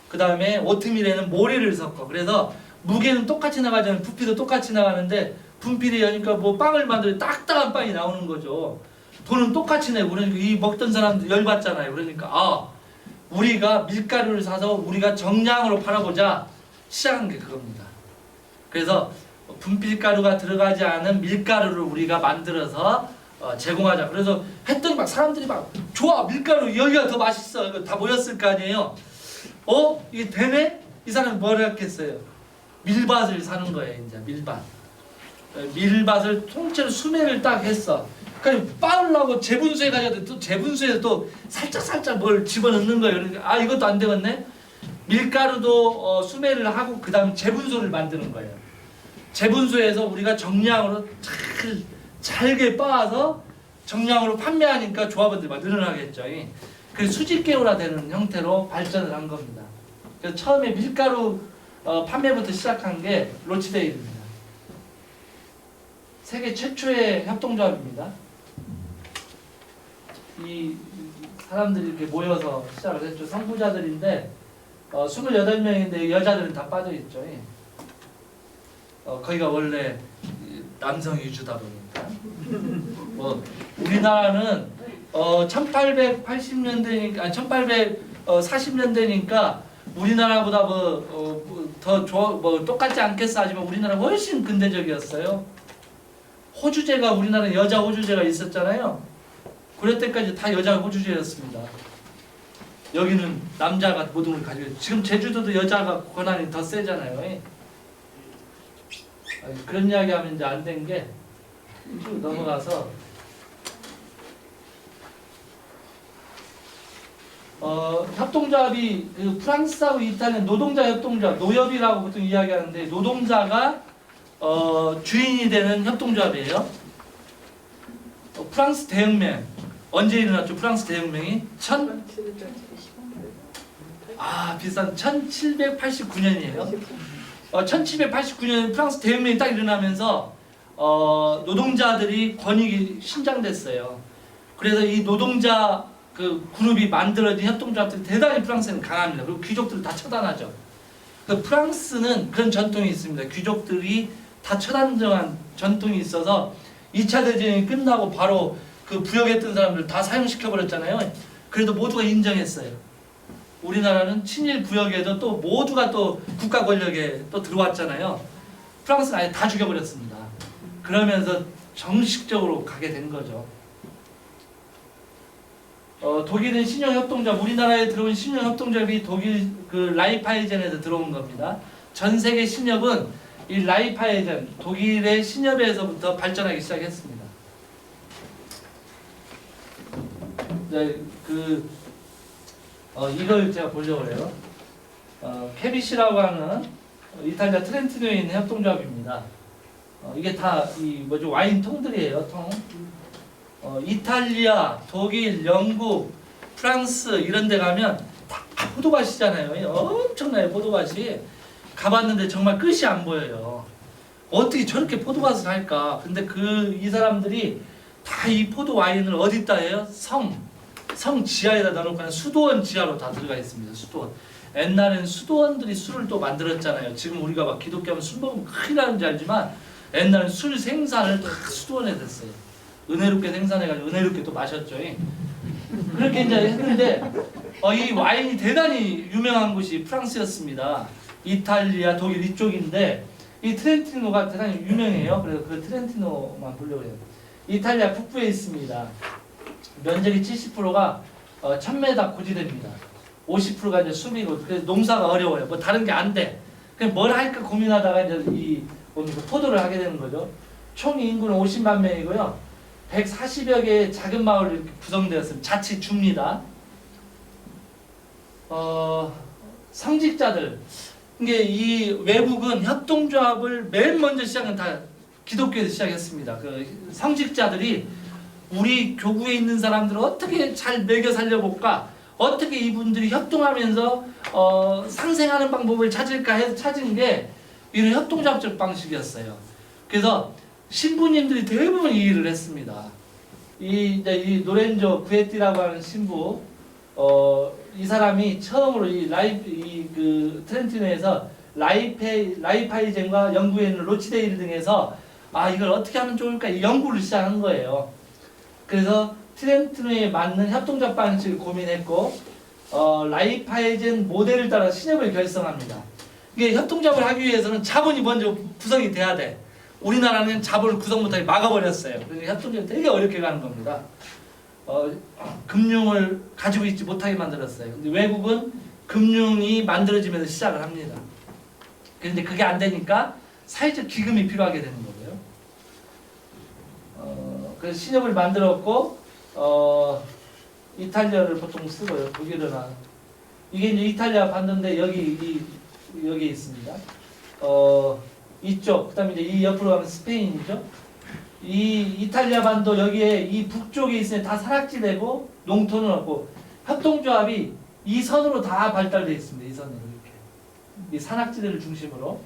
그 다음에 오트밀에는 모래를 섞어. 그래서 무게는 똑같이 나가잖아요. 부피도 똑같이 나가는데 분필이 여니까 뭐 빵을 만들어 딱딱한 빵이 나오는 거죠. 돈은 똑같이 내고 그러니까 이 먹던 사람들 열받잖아요. 그러니까 우리가 밀가루를 사서 우리가 정량으로 팔아보자 시작한 게 그겁니다. 그래서 분필가루가 들어가지 않은 밀가루를 우리가 만들어서 제공하자. 그래서 했더니 막 사람들이 막 좋아 밀가루 여기가 더 맛있어. 이거 다 모였을 거 아니에요. 이게 되네? 이 사람이 뭘 했겠어요? 밀밭을 사는 거예요. 이제 밀밭을 통째로 수매를 딱 했어. 그러니까 빠르려고 재분수에 가져도 또 재분수에 또 살짝 뭘 집어넣는 거예요. 그러니까 이것도 안 되겠네. 밀가루도 수매를 하고 그 다음 재분소를 만드는 거예요. 재분소에서 우리가 정량으로 잘게 빻아서 정량으로 판매하니까 조합원들이 막 늘어나겠죠. 그 수직계열화되는 형태로 발전을 한 겁니다. 그래서 처음에 밀가루 판매부터 시작한 게 로치데일입니다. 세계 최초의 협동조합입니다. 이 사람들이 이렇게 모여서 시작을 했죠. 선구자들인데 28명인데 여자들은 다 빠져있죠. 거기가 원래 남성 위주다 보니까 뭐 우리나라는 1880년대니까 1840년대니까 우리나라보다 더 똑같지 않겠어 하지만 우리나라 훨씬 근대적이었어요. 호주제가 우리나라 여자 호주제가 있었잖아요. 그럴 때까지 다 여자 호주제였습니다. 여기는 남자가 모든 걸 가지고 있어요. 지금 제주도도 여자가 권한이 더 세잖아요. 그런 이야기 하면 이제 안 된 게 쭉 넘어가서 협동조합이 그 프랑스하고 이탈리아 노동자 협동조합 노협이라고 보통 이야기하는데 노동자가 주인이 되는 협동조합이에요. 프랑스 대혁명 언제 일어났죠? 프랑스 대혁명이 비싼 1789년이에요. 1789년 프랑스 대혁명이 딱 일어나면서 노동자들이 권익이 신장됐어요. 그래서 이 노동자 그 그룹이 만들어진 협동조합들이 대단히 프랑스는 강합니다. 그리고 귀족들을 다 처단하죠. 그 프랑스는 그런 전통이 있습니다. 귀족들이 다 처단정한 전통이 있어서 2차 대전이 끝나고 바로 그 부역했던 사람들 다 사형시켜버렸잖아요. 그래도 모두가 인정했어요. 우리나라는 친일 부역에도 또 모두가 또 국가 권력에 또 들어왔잖아요. 프랑스는 아예 다 죽여버렸습니다. 그러면서 정식적으로 가게 된 거죠. 독일은 신용협동조합, 우리나라에 들어온 신용협동조합이 독일 그 라이파이젠에서 들어온 겁니다. 전 세계 신협은 이 라이파이젠, 독일의 신협에서부터 발전하기 시작했습니다. 네, 이걸 제가 보려고 해요. 케비시라고 하는 이탈리아 트렌티노에 있는 협동조합입니다. 이게 다 와인 통들이에요, 통. 이탈리아, 독일, 영국, 프랑스 이런 데 가면 다 포도밭이잖아요. 엄청나요, 포도밭이. 가봤는데 정말 끝이 안 보여요. 어떻게 저렇게 포도밭을 할까? 근데 이 사람들이 다 이 포도 와인을 어디다 해요? 성 지하에다 넣어놓고 그냥 수도원 지하로 다 들어가 있습니다. 수도원. 옛날에는 수도원들이 술을 또 만들었잖아요. 지금 우리가 막 기독교하면 술 먹으면 큰일 나는지 알지만 옛날에는 술 생산을 다 수도원에 됐어요. 은혜롭게 생산해가지고 은혜롭게 또 마셨죠. 그렇게 이제 했는데 이 와인이 대단히 유명한 곳이 프랑스였습니다. 이탈리아, 독일 이쪽인데 이 트렌티노가 대단히 유명해요. 그래서 그 트렌티노만 보려고 해요. 이탈리아 북부에 있습니다. 면적이 70%가 1000m 고지대입니다. 50%가 이제 숲이고 그래서 농사가 어려워요. 뭐 다른 게 안 돼. 그냥 뭘 할까 고민하다가 이제 포도를 하게 되는 거죠. 총 인구는 50만 명이고요. 140여 개의 작은 마을로 이렇게 구성되었습니다. 자치주입니다. 성직자들. 이게 이 외국은 협동조합을 맨 먼저 시작은 다 기독교에서 시작했습니다. 그 성직자들이 우리 교구에 있는 사람들을 어떻게 잘 먹여 살려볼까? 어떻게 이분들이 협동하면서 상생하는 방법을 찾을까 해서 찾은 게 이런 협동조합적 방식이었어요. 그래서 신부님들이 대부분 이 일을 했습니다. 이 노렌조 구에티라고 하는 신부, 이 사람이 처음으로 그 트렌티노에서 라이파이젠과 영국에 있는 로치데일 등에서 이걸 어떻게 하면 좋을까 이 연구를 시작한 거예요. 그래서 트렌티노에 맞는 협동조합 방식을 고민했고 라이파이젠 모델을 따라 신협을 결성합니다. 이게 협동조합을 하기 위해서는 자본이 먼저 구성이 돼야 돼. 우리나라는 자본을 구성 못하게 막아버렸어요. 그러니까 협동조합이 되게 어렵게 가는 겁니다. 금융을 가지고 있지 못하게 만들었어요. 근데 외국은 금융이 만들어지면서 시작을 합니다. 그런데 그게 안 되니까 사회적 기금이 필요하게 되는 거고요. 그래서 신협을 만들었고 이탈리아를 보통 쓰고요. 독일어나 이게 이제 이탈리아 반도인데 여기 있습니다. 이쪽 그다음에 이제 이 옆으로 가면 스페인이죠. 이 이탈리아 반도 여기에 이 북쪽에 있으면 다 산악지대고 농토는 없고 협동조합이 이 선으로 다 발달되어 있습니다. 이 선으로 이렇게 이 산악지대를 중심으로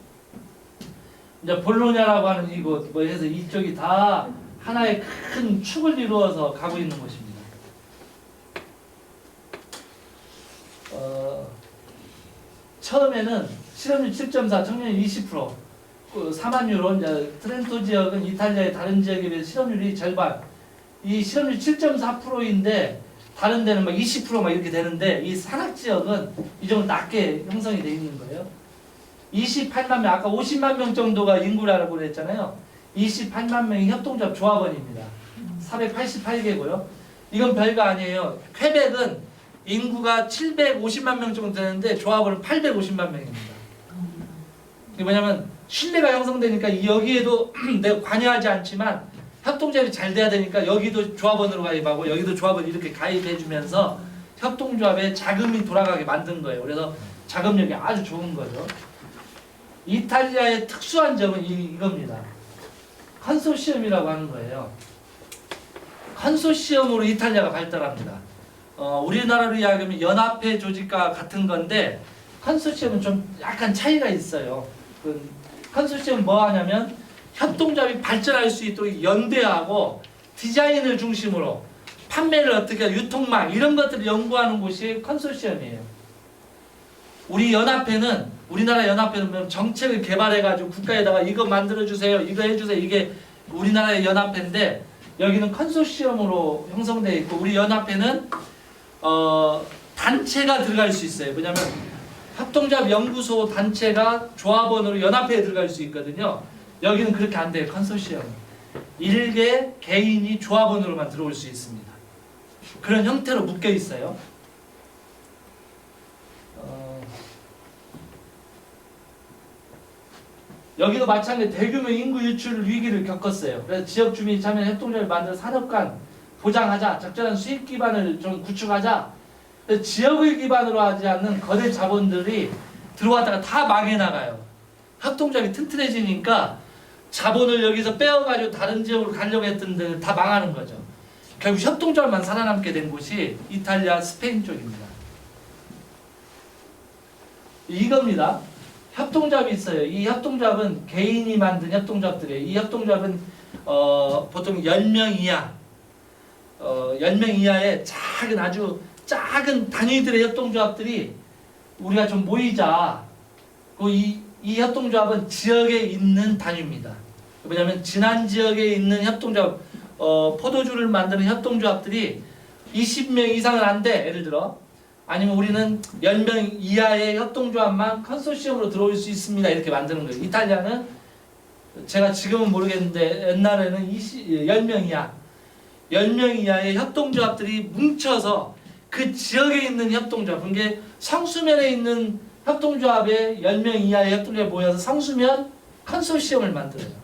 이제 볼로냐라고 하는 이곳 뭐 해서 이쪽이 다 하나의 큰 축을 이루어서 가고 있는 곳입니다. 처음에는 실업률 7.4, 청년율 20%, 4만 유로, 이제 트렌토 지역은 이탈리아의 다른 지역에 비해 실업률이 절반. 이 실업률 7.4%인데 다른 데는 막 20% 막 이렇게 되는데 이 산악 지역은 이 정도 낮게 형성이 되어 있는 거예요. 28만 명, 아까 50만 명 정도가 인구라고 그랬잖아요. 28만 명이 협동조합 조합원입니다. 488개고요. 이건 별거 아니에요. 퀘벡은 인구가 750만 명 정도 되는데 조합원은 850만 명입니다. 이게 뭐냐면 신뢰가 형성되니까 여기에도 내가 관여하지 않지만 협동조합이 잘 돼야 되니까 여기도 조합원으로 가입하고 여기도 조합원 이렇게 가입해주면서 협동조합에 자금이 돌아가게 만든 거예요. 그래서 자금력이 아주 좋은 거죠. 이탈리아의 특수한 점은 이겁니다. 컨소시엄이라고 하는 거예요. 컨소시엄으로 이탈리아가 발달합니다. 우리나라로 이야기하면 연합회 조직과 같은 건데 컨소시엄은 좀 약간 차이가 있어요. 컨소시엄은 뭐 하냐면 협동조합이 발전할 수 있도록 연대하고 디자인을 중심으로 판매를 어떻게 유통망 이런 것들을 연구하는 곳이 컨소시엄이에요. 우리나라 연합회는 정책을 개발해가지고 국가에다가 이거 만들어주세요, 이거 해주세요, 이게 우리나라의 연합회인데 여기는 컨소시엄으로 형성되어 있고 우리 연합회는 단체가 들어갈 수 있어요. 뭐냐면 협동조합 연구소 단체가 조합원으로 연합회에 들어갈 수 있거든요. 여기는 그렇게 안 돼요. 컨소시엄. 일개 개인이 조합원으로만 들어올 수 있습니다. 그런 형태로 묶여 있어요. 여기도 마찬가지 대규모 인구 유출 위기를 겪었어요. 그래서 지역 주민 참여 협동조합을 만들어 산업관 보장하자, 적절한 수익 기반을 좀 구축하자. 지역을 기반으로 하지 않는 거대 자본들이 들어왔다가 다 망해 나가요. 협동조합이 튼튼해지니까 자본을 여기서 빼어가지고 다른 지역으로 가려고 했던 데는 다 망하는 거죠. 결국 협동조합만 살아남게 된 곳이 이탈리아, 스페인 쪽입니다. 이겁니다. 협동조합이 있어요. 이 협동조합은 개인이 만든 협동조합들이에요. 이 협동조합은 보통 10명 이하 10명 이하의 아주 작은 단위들의 협동조합들이 우리가 좀 모이자. 이 협동조합은 지역에 있는 단위입니다. 뭐냐면 지난 지역에 있는 협동조합, 포도주를 만드는 협동조합들이 20명 이상은 안 돼. 예를 들어. 아니면 우리는 10명 이하의 협동조합만 컨소시엄으로 들어올 수 있습니다. 이렇게 만드는 거예요. 이탈리아는 제가 지금은 모르겠는데 옛날에는 10명 이하 10명 이하의 협동조합들이 뭉쳐서 그 지역에 있는 협동조합, 그게 성수면에 있는 협동조합에 10명 이하의 협동조합이 모여서 성수면 컨소시엄을 만들어요.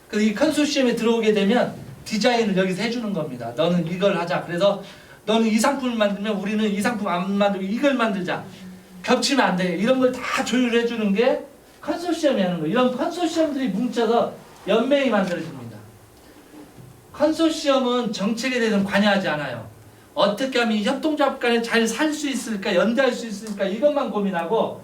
그래서 이 컨소시엄에 들어오게 되면 디자인을 여기서 해주는 겁니다. 너는 이걸 하자. 그래서 너는 이 상품을 만들면 우리는 이 상품 안 만들고 이걸 만들자. 겹치면 안 돼. 이런 걸 다 조율해 주는 게 컨소시엄이 하는 거예요. 이런 컨소시엄들이 뭉쳐서 연맹이 만들어집니다. 컨소시엄은 정책에 대해서는 관여하지 않아요. 어떻게 하면 이 협동조합 간에 잘 살 수 있을까, 연대할 수 있을까 이것만 고민하고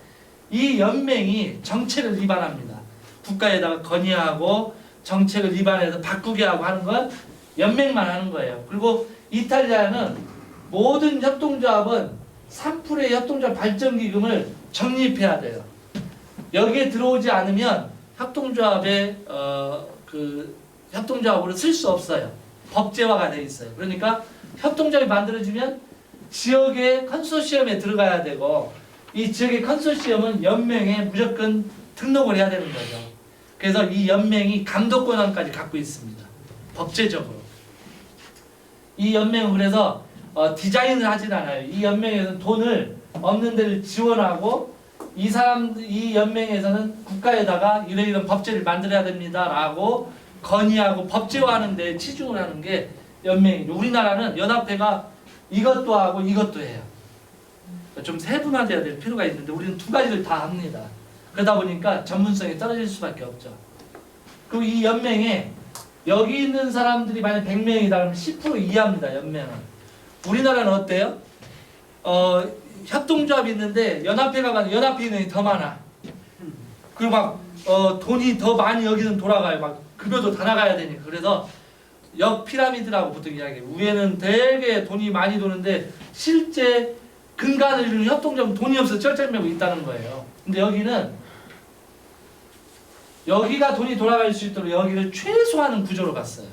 이 연맹이 정책을 위반합니다. 국가에다가 건의하고 정책을 위반해서 바꾸게 하고 하는 건 연맹만 하는 거예요. 그리고 이탈리아는 모든 협동조합은 3%의 협동조합 발전기금을 적립해야 돼요. 여기에 들어오지 않으면 협동조합에 협동조합으로 쓸 수 없어요. 법제화가 돼 있어요. 그러니까 협동조합이 만들어지면 지역의 컨소시엄에 들어가야 되고 이 지역의 컨소시엄은 연맹에 무조건 등록을 해야 되는 거죠. 그래서 이 연맹이 감독 권한까지 갖고 있습니다. 법제적으로. 이 연맹은 그래서 디자인을 하진 않아요. 이 연맹에서는 돈을 없는 데를 지원하고 이 연맹에서는 국가에다가 이런 법제를 만들어야 됩니다라고 건의하고 법제화하는 데 치중을 하는 게 연맹이죠. 우리나라는 연합회가 이것도 하고 이것도 해요. 좀 세분화돼야 될 필요가 있는데 우리는 두 가지를 다 합니다. 그러다 보니까 전문성이 떨어질 수밖에 없죠. 그리고 이 연맹에 여기 있는 사람들이 만약 100명이다 그러면 10% 이하입니다. 연맹은. 우리나라는 어때요? 협동조합이 있는데 연합회가 많아. 연합회 인원이 더 많아. 그리고 막 돈이 더 많이 여기는 돌아가요. 막 급여도 다 나가야 되니까. 그래서 역피라미드라고 보통 이야기해요. 위에는 되게 돈이 많이 도는데 실제 근간을 이루는 협동조합은 돈이 없어서 쩔쩔매고 있다는 거예요. 근데 여기는 여기가 돈이 돌아갈 수 있도록 여기를 최소화하는 구조로 갔어요.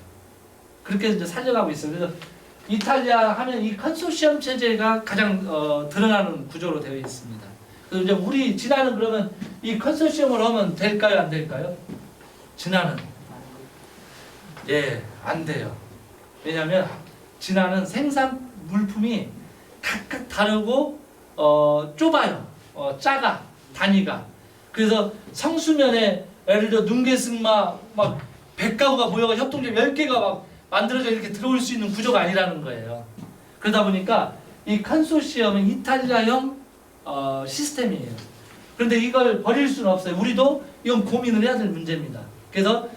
그렇게 이제 살려가고 있어요. 그래서 이탈리아 하면 이 컨소시엄 체제가 가장 드러나는 구조로 되어 있습니다. 그래서 이제 우리 진화는 그러면 이 컨소시엄을 하면 될까요, 안 될까요? 진화는 안 돼요. 왜냐하면 진화는 생산 물품이 각각 다르고 좁아요. 작아 단위가. 그래서 성수면에 예를 들어 눈개승마 막 100가구가 모여가 협동조합 10개가 막 만들어져 이렇게 들어올 수 있는 구조가 아니라는 거예요. 그러다 보니까 이 컨소시엄은 이탈리아형 시스템이에요. 그런데 이걸 버릴 수는 없어요. 우리도 이건 고민을 해야 될 문제입니다. 그래서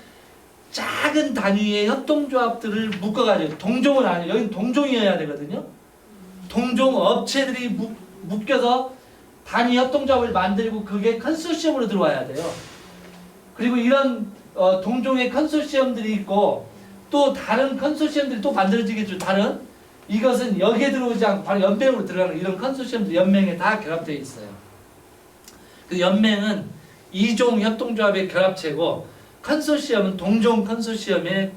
작은 단위의 협동조합들을 묶어가지고 동종은 아니에요. 여기는 동종이어야 되거든요. 동종 업체들이 묶여서 단위 협동조합을 만들고 그게 컨소시엄으로 들어와야 돼요. 그리고 이런 동종의 컨소시엄들이 있고 또 다른 컨소시엄들이 또 만들어지겠죠. 다른 이것은 여기에 들어오지 않고 바로 연맹으로 들어가는 이런 컨소시엄들 연맹에 다 결합되어 있어요. 그 연맹은 이종 협동조합의 결합체고 컨소시엄은 동종 컨소시엄의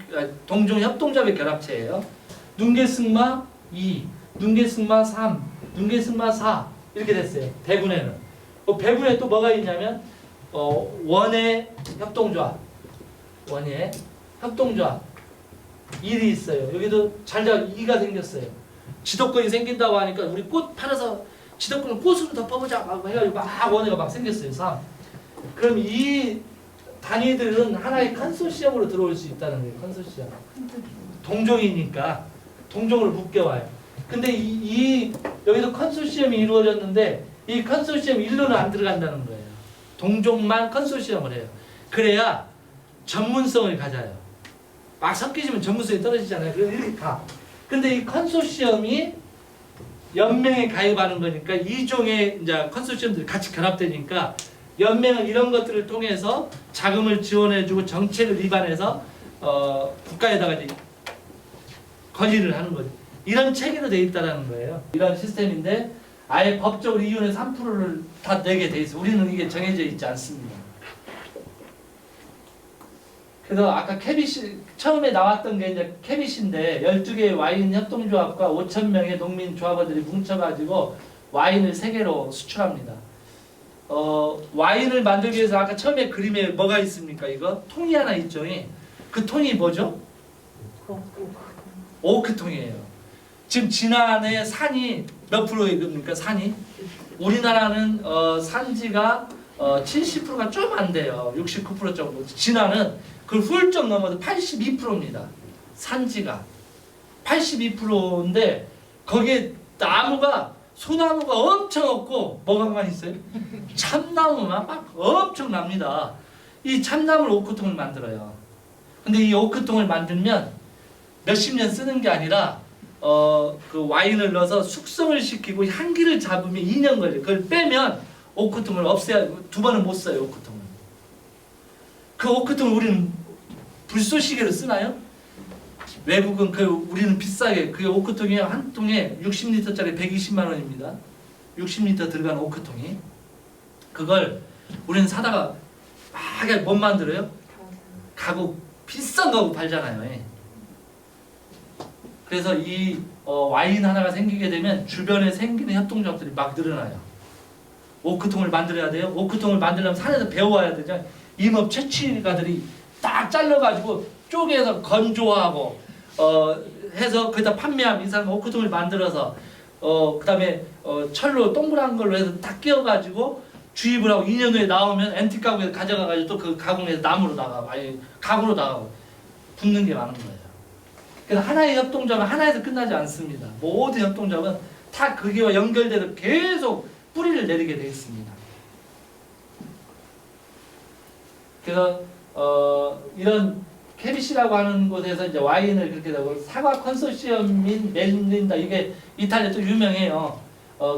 동종 협동조합의 결합체예요. 눈개승마 2, 눈개승마 3, 눈개승마 4 이렇게 됐어요. 배군에는. 배군에 또 뭐가 있냐면 원예 협동조합, 원예 협동조합 1이 있어요. 여기도 잘자 2가 생겼어요. 지도권이 생긴다고 하니까 우리 꽃 팔아서 지도권을 꽃으로 덮어보자 막 해가지고 막 원예가 막 생겼어요. 3. 그럼 이 단위들은 하나의 컨소시엄으로 들어올 수 있다는 거예요. 컨소시엄. 동종이니까 동종으로 묶여와요. 근데 여기도 컨소시엄이 이루어졌는데 이 컨소시엄 1로는 안 들어간다는 거예요. 동종만 컨소시엄을 해요. 그래야 전문성을 가져요. 막 섞이시면 전문성이 떨어지잖아요. 그래서 이렇게 가. 근데 이 컨소시엄이 연맹에 가입하는 거니까 이종의 이제 컨소시엄들이 같이 결합되니까 연맹은 이런 것들을 통해서 자금을 지원해주고 정책을 위반해서 국가에다가 이제 건의를 하는 거죠. 이런 체계로 돼 있다라는 거예요. 이런 시스템인데 아예 법적으로 이윤의 3%를 다 내게 돼 있어. 우리는 이게 정해져 있지 않습니다. 그래서 아까 캐빗이 처음에 나왔던 게 이제 캐빗인데 12개의 와인 협동조합과 5,000명의 농민 조합원들이 뭉쳐가지고 와인을 세계로 수출합니다. 와인을 만들기 위해서 아까 처음에 그림에 뭐가 있습니까? 이거 통이 하나 있죠. 그 통이 뭐죠? 오크통이에요. 지금 진안에 산이 몇 프로입니까? 산이 우리나라는 산지가 70%가 좀 안 돼요. 69% 정도. 진안은 그걸 훌쩍 넘어서 82%입니다. 산지가 82%인데 거기에 나무가 소나무가 엄청 없고 뭐가만 있어요? 참나무만 막 엄청 납니다. 이 참나무를 오크통을 만들어요. 근데 이 오크통을 만들면 몇십 년 쓰는 게 아니라 그 와인을 넣어서 숙성을 시키고 향기를 잡으면 2년 걸려요. 그걸 빼면 오크통을 없애야 2번은 못 써요. 오크통을. 그 오크통을 우리는 불쏘시개로 쓰나요? 외국은 우리는 비싸게 그 오크통이 한 통에 60리터짜리 120만 원입니다. 60리터 들어간 오크통이. 그걸 우리는 사다가 막 못 만들어요? 가구 비싼 가구 팔잖아요. 그래서 이 와인 하나가 생기게 되면 주변에 생기는 협동조합들이 막 늘어나요. 오크통을 만들어야 돼요. 오크통을 만들려면 산에서 배워와야 되죠. 임업 채취가들이 딱 잘라가지고 쪼개서 건조하고 해서 거기다 판매하면 이 사람 오크통을 만들어서 그 다음에 철로 동그란 걸로 해서 딱 끼워가지고 주입을 하고 2년 후에 나오면 앤틱 가구에서 가져가가지고 또 그 가공해서 나무로 나가고 아니 가구로 나가고 붙는 게 많은 거예요. 그래서 하나의 협동조합은 하나에서 끝나지 않습니다. 모든 협동조합은 다 거기와 연결돼서 계속 뿌리를 내리게 되어 있습니다. 그래서 이런 KBC라고 하는 곳에서 이제 와인을 그렇게 하고 사과 컨소시엄인 멜린다 이게 이탈리아 또 유명해요.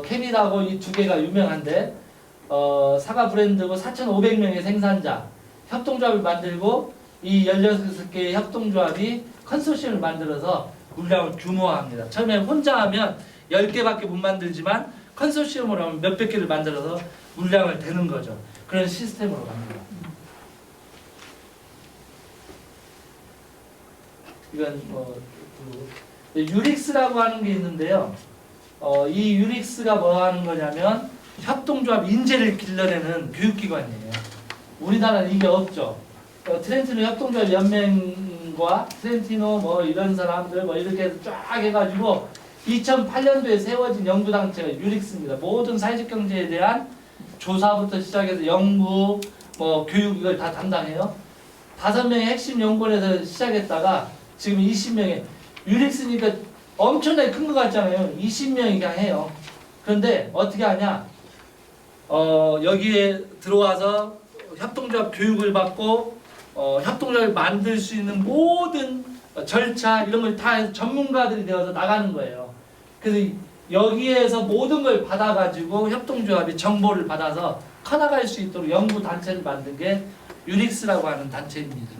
케비라고 이 두 개가 유명한데 사과 브랜드고 4,500명의 생산자 협동조합을 만들고 이 16개의 협동조합이 컨소시엄을 만들어서 물량을 규모화합니다. 처음에 혼자 하면 10개밖에 못 만들지만 컨소시엄으로 하면 몇백 개를 만들어서 물량을 대는 거죠. 그런 시스템으로 갑니다. 이건 유릭스라고 하는 게 있는데요. 이 유릭스가 뭐 하는 거냐면 협동조합 인재를 길러내는 교육기관이에요. 우리나라는 이게 없죠. 트렌티노 협동조합 연맹과 트렌티노 뭐 이런 사람들 뭐 이렇게 해서 쫙 해가지고 2008년도에 세워진 연구단체가 유릭스입니다. 모든 사회적 경제에 대한 조사부터 시작해서 연구, 뭐 교육 이걸 다 담당해요. 5명의 핵심 연구원에서 시작했다가 지금 20명의 유릭스니까 엄청나게 큰 것 같잖아요. 20명이 그냥 해요. 그런데 어떻게 하냐? 여기에 들어와서 협동조합 교육을 받고 협동조합을 만들 수 있는 모든 절차 이런 걸 다 전문가들이 되어서 나가는 거예요. 그래서 여기에서 모든 걸 받아가지고 협동조합이 정보를 받아서 커나갈 수 있도록 연구 단체를 만든 게 유릭스라고 하는 단체입니다.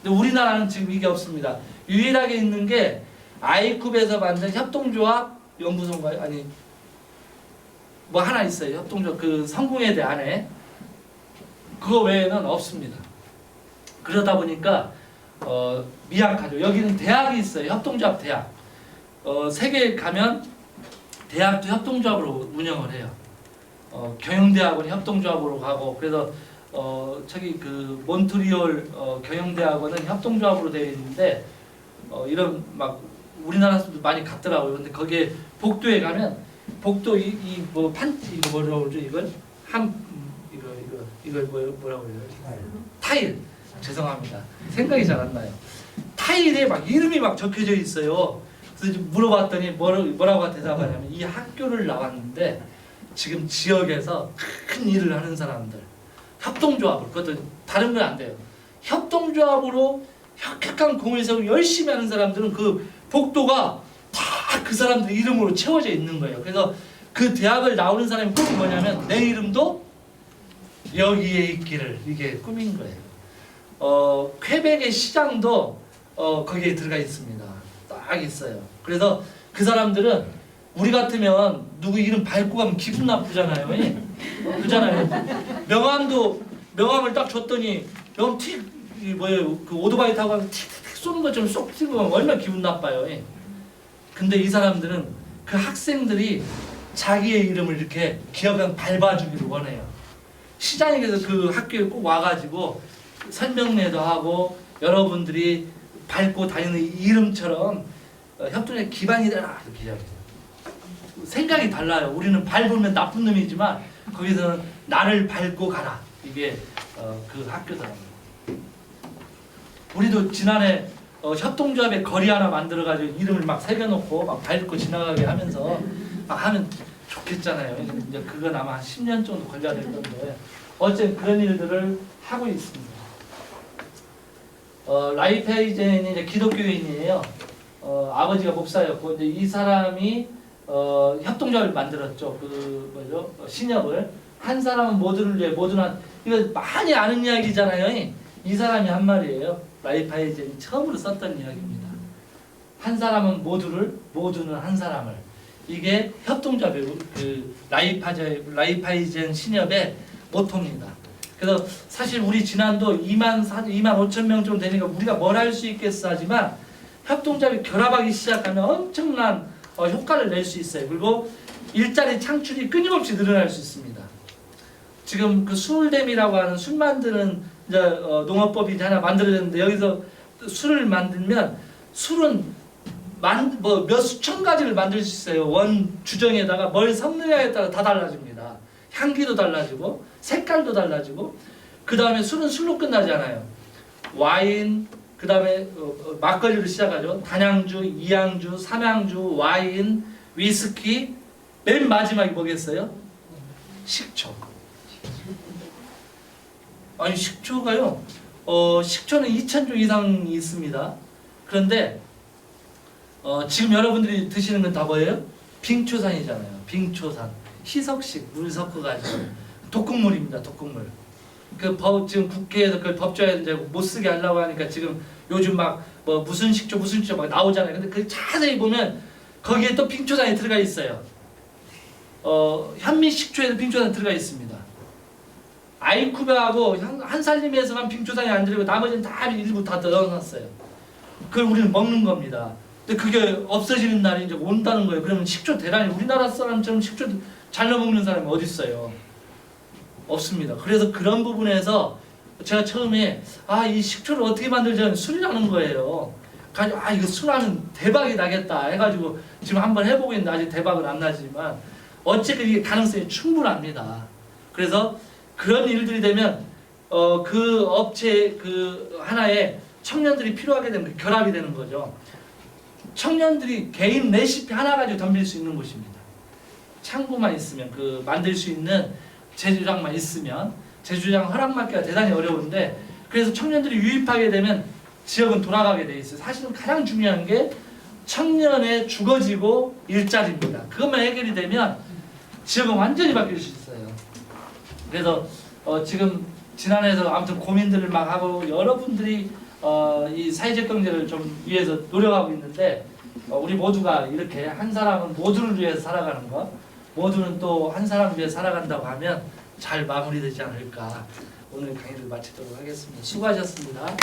근데 우리나라는 지금 이게 없습니다. 유일하게 있는 게 아이쿱에서 만든 협동조합 연구소인가요? 아니 뭐 하나 있어요. 협동조합 그 성공회대 안에 그거 외에는 없습니다. 그러다 보니까 미약하죠. 여기는 대학이 있어요. 협동조합 대학. 세계에 가면 대학도 협동조합으로 운영을 해요. 경영대학원 협동조합으로 가고 그래서 저기 그 몬트리올 경영대학원은 협동조합으로 되어 있는데 이런 막 우리나라 사람도 많이 갔더라고요. 근데 거기에 복도에 가면 복도 이뭐 판지 이거 뭐라고 그러죠? 이걸 이걸 뭐라고 그래요? 타일. 죄송합니다. 생각이 잘 안 나요. 타일에 막 이름이 막 적혀져 있어요. 그래서 물어봤더니 뭐라고 대답하냐면 이 학교를 나왔는데 지금 지역에서 큰 일을 하는 사람들 협동조합을 그것도 다른 건 안 돼요. 협동조합으로 혁혁한 공을 세우고 열심히 하는 사람들은 그 복도가 다 그 사람들 이름으로 채워져 있는 거예요. 그래서 그 대학을 나오는 사람이 꿈이 뭐냐면 내 이름도 여기에 있기를 이게 꿈인 거예요. 퀘벡의 시장도 거기에 들어가 있습니다. 딱 있어요. 그래서 그 사람들은 우리 같으면 누구 이름 밟고 가면 기분 나쁘잖아요. 그잖아요. 명함을 딱 줬더니 명함 뭐예요? 그 오토바이 타고 가면 틱틱 쏘는 것처럼 쏙 튀고 가면 얼마나 기분 나빠요. 근데 이 사람들은 그 학생들이 자기의 이름을 이렇게 기업에 밟아주기를 원해요. 시장에서 그 학교에 꼭 와가지고 설명회도 하고 여러분들이 밟고 다니는 이름처럼 협동의 기반이 되라 이렇게 이야기해요. 생각이 달라요. 우리는 밟으면 나쁜 놈이지만 거기서는 나를 밟고 가라. 이게 그 학교더라고요. 우리도 지난해 협동조합의 거리 하나 만들어가지고 이름을 막 새겨놓고 막 밟고 지나가게 하면서 막 하면 좋겠잖아요. 이제 그건 아마 한 10년 정도 걸려야 될 건데 어쨌든 그런 일들을 하고 있습니다. 라이페이젠이 이제 기독교인이에요. 아버지가 목사였고 이제 이 사람이 협동조합을 만들었죠. 그 뭐죠? 신약을 한 사람은 모두를 위해 모두는 이거 많이 아는 이야기잖아요. 이 사람이 한 말이에요. 라이파이젠이 처음으로 썼던 이야기입니다. 한 사람은 모두를, 모두는 한 사람을. 이게 협동조합의 그 라이파이젠 신협의 모토입니다. 그래서 사실 우리 지난도 2만 5천 명 정도 되니까 우리가 뭘 할 수 있겠어 하지만 협동조합이 결합하기 시작하면 엄청난 효과를 낼 수 있어요. 그리고 일자리 창출이 끊임없이 늘어날 수 있습니다. 지금 그 술댐이라고 하는 술 만드는 이제 농업법이 하나 만들어졌는데 여기서 술을 만들면 술은 몇 수천 가지를 만들 수 있어요. 원 주정에다가 뭘 섞느냐에 따라 다 달라집니다. 향기도 달라지고 색깔도 달라지고 그 다음에 술은 술로 끝나지 않아요. 와인, 그 다음에 막걸리로 시작하죠. 단양주, 이양주, 삼양주, 와인, 위스키, 맨 마지막이 뭐겠어요? 식초. 아니 식초가요 식초는 2,000종 이상이 있습니다. 그런데 지금 여러분들이 드시는 건 다 뭐예요? 빙초산이잖아요. 빙초산. 희석식 물 섞어가지고 독극물입니다. 독극물. 지금 국회에서 그 법조에 이제 못 쓰게 하려고 하니까 지금 요즘 막 뭐 무슨 식초 막 나오잖아요. 근데 그 자세히 보면 거기에 또 빙초산이 들어가 있어요. 현미식초에도 빙초산이 들어가 있습니다. 아이쿠베하고 한살림에서만 빙초산이 안 들어가고 나머지는 다 일부 다 넣어놨어요. 그걸 우리는 먹는 겁니다. 근데 그게 없어지는 날이 이제 온다는 거예요. 그러면 식초 대란이 우리나라 사람처럼 식초 잘 넣어먹는 사람이 어디 있어요? 없습니다. 그래서 그런 부분에서 제가 처음에 이 식초를 어떻게 만들자면 술이라는 거예요. 가지고 이거 술하면 대박이 나겠다 해가지고 지금 한번 해보고 있는데 아직 대박은 안 나지만 어쨌든 이게 가능성이 충분합니다. 그래서 그런 일들이 되면 그 업체 그 하나에 청년들이 필요하게 되면 결합이 되는 거죠. 청년들이 개인 레시피 하나 가지고 덤빌 수 있는 곳입니다. 창구만 있으면 그 만들 수 있는 제주장만 있으면 제주장 허락받기가 대단히 어려운데 그래서 청년들이 유입하게 되면 지역은 돌아가게 돼 있어요. 사실은 가장 중요한 게 청년의 주거지고 일자리입니다. 그것만 해결이 되면 지역은 완전히 바뀔 수 있어요. 그래서 지금 지난해에서 아무튼 고민들을 막 하고 여러분들이 이 사회적 경제를 좀 위해서 노력하고 있는데 우리 모두가 이렇게 한 사람은 모두를 위해서 살아가는 것, 모두는 또 한 사람을 위해 살아간다고 하면 잘 마무리되지 않을까. 오늘 강의를 마치도록 하겠습니다. 수고하셨습니다.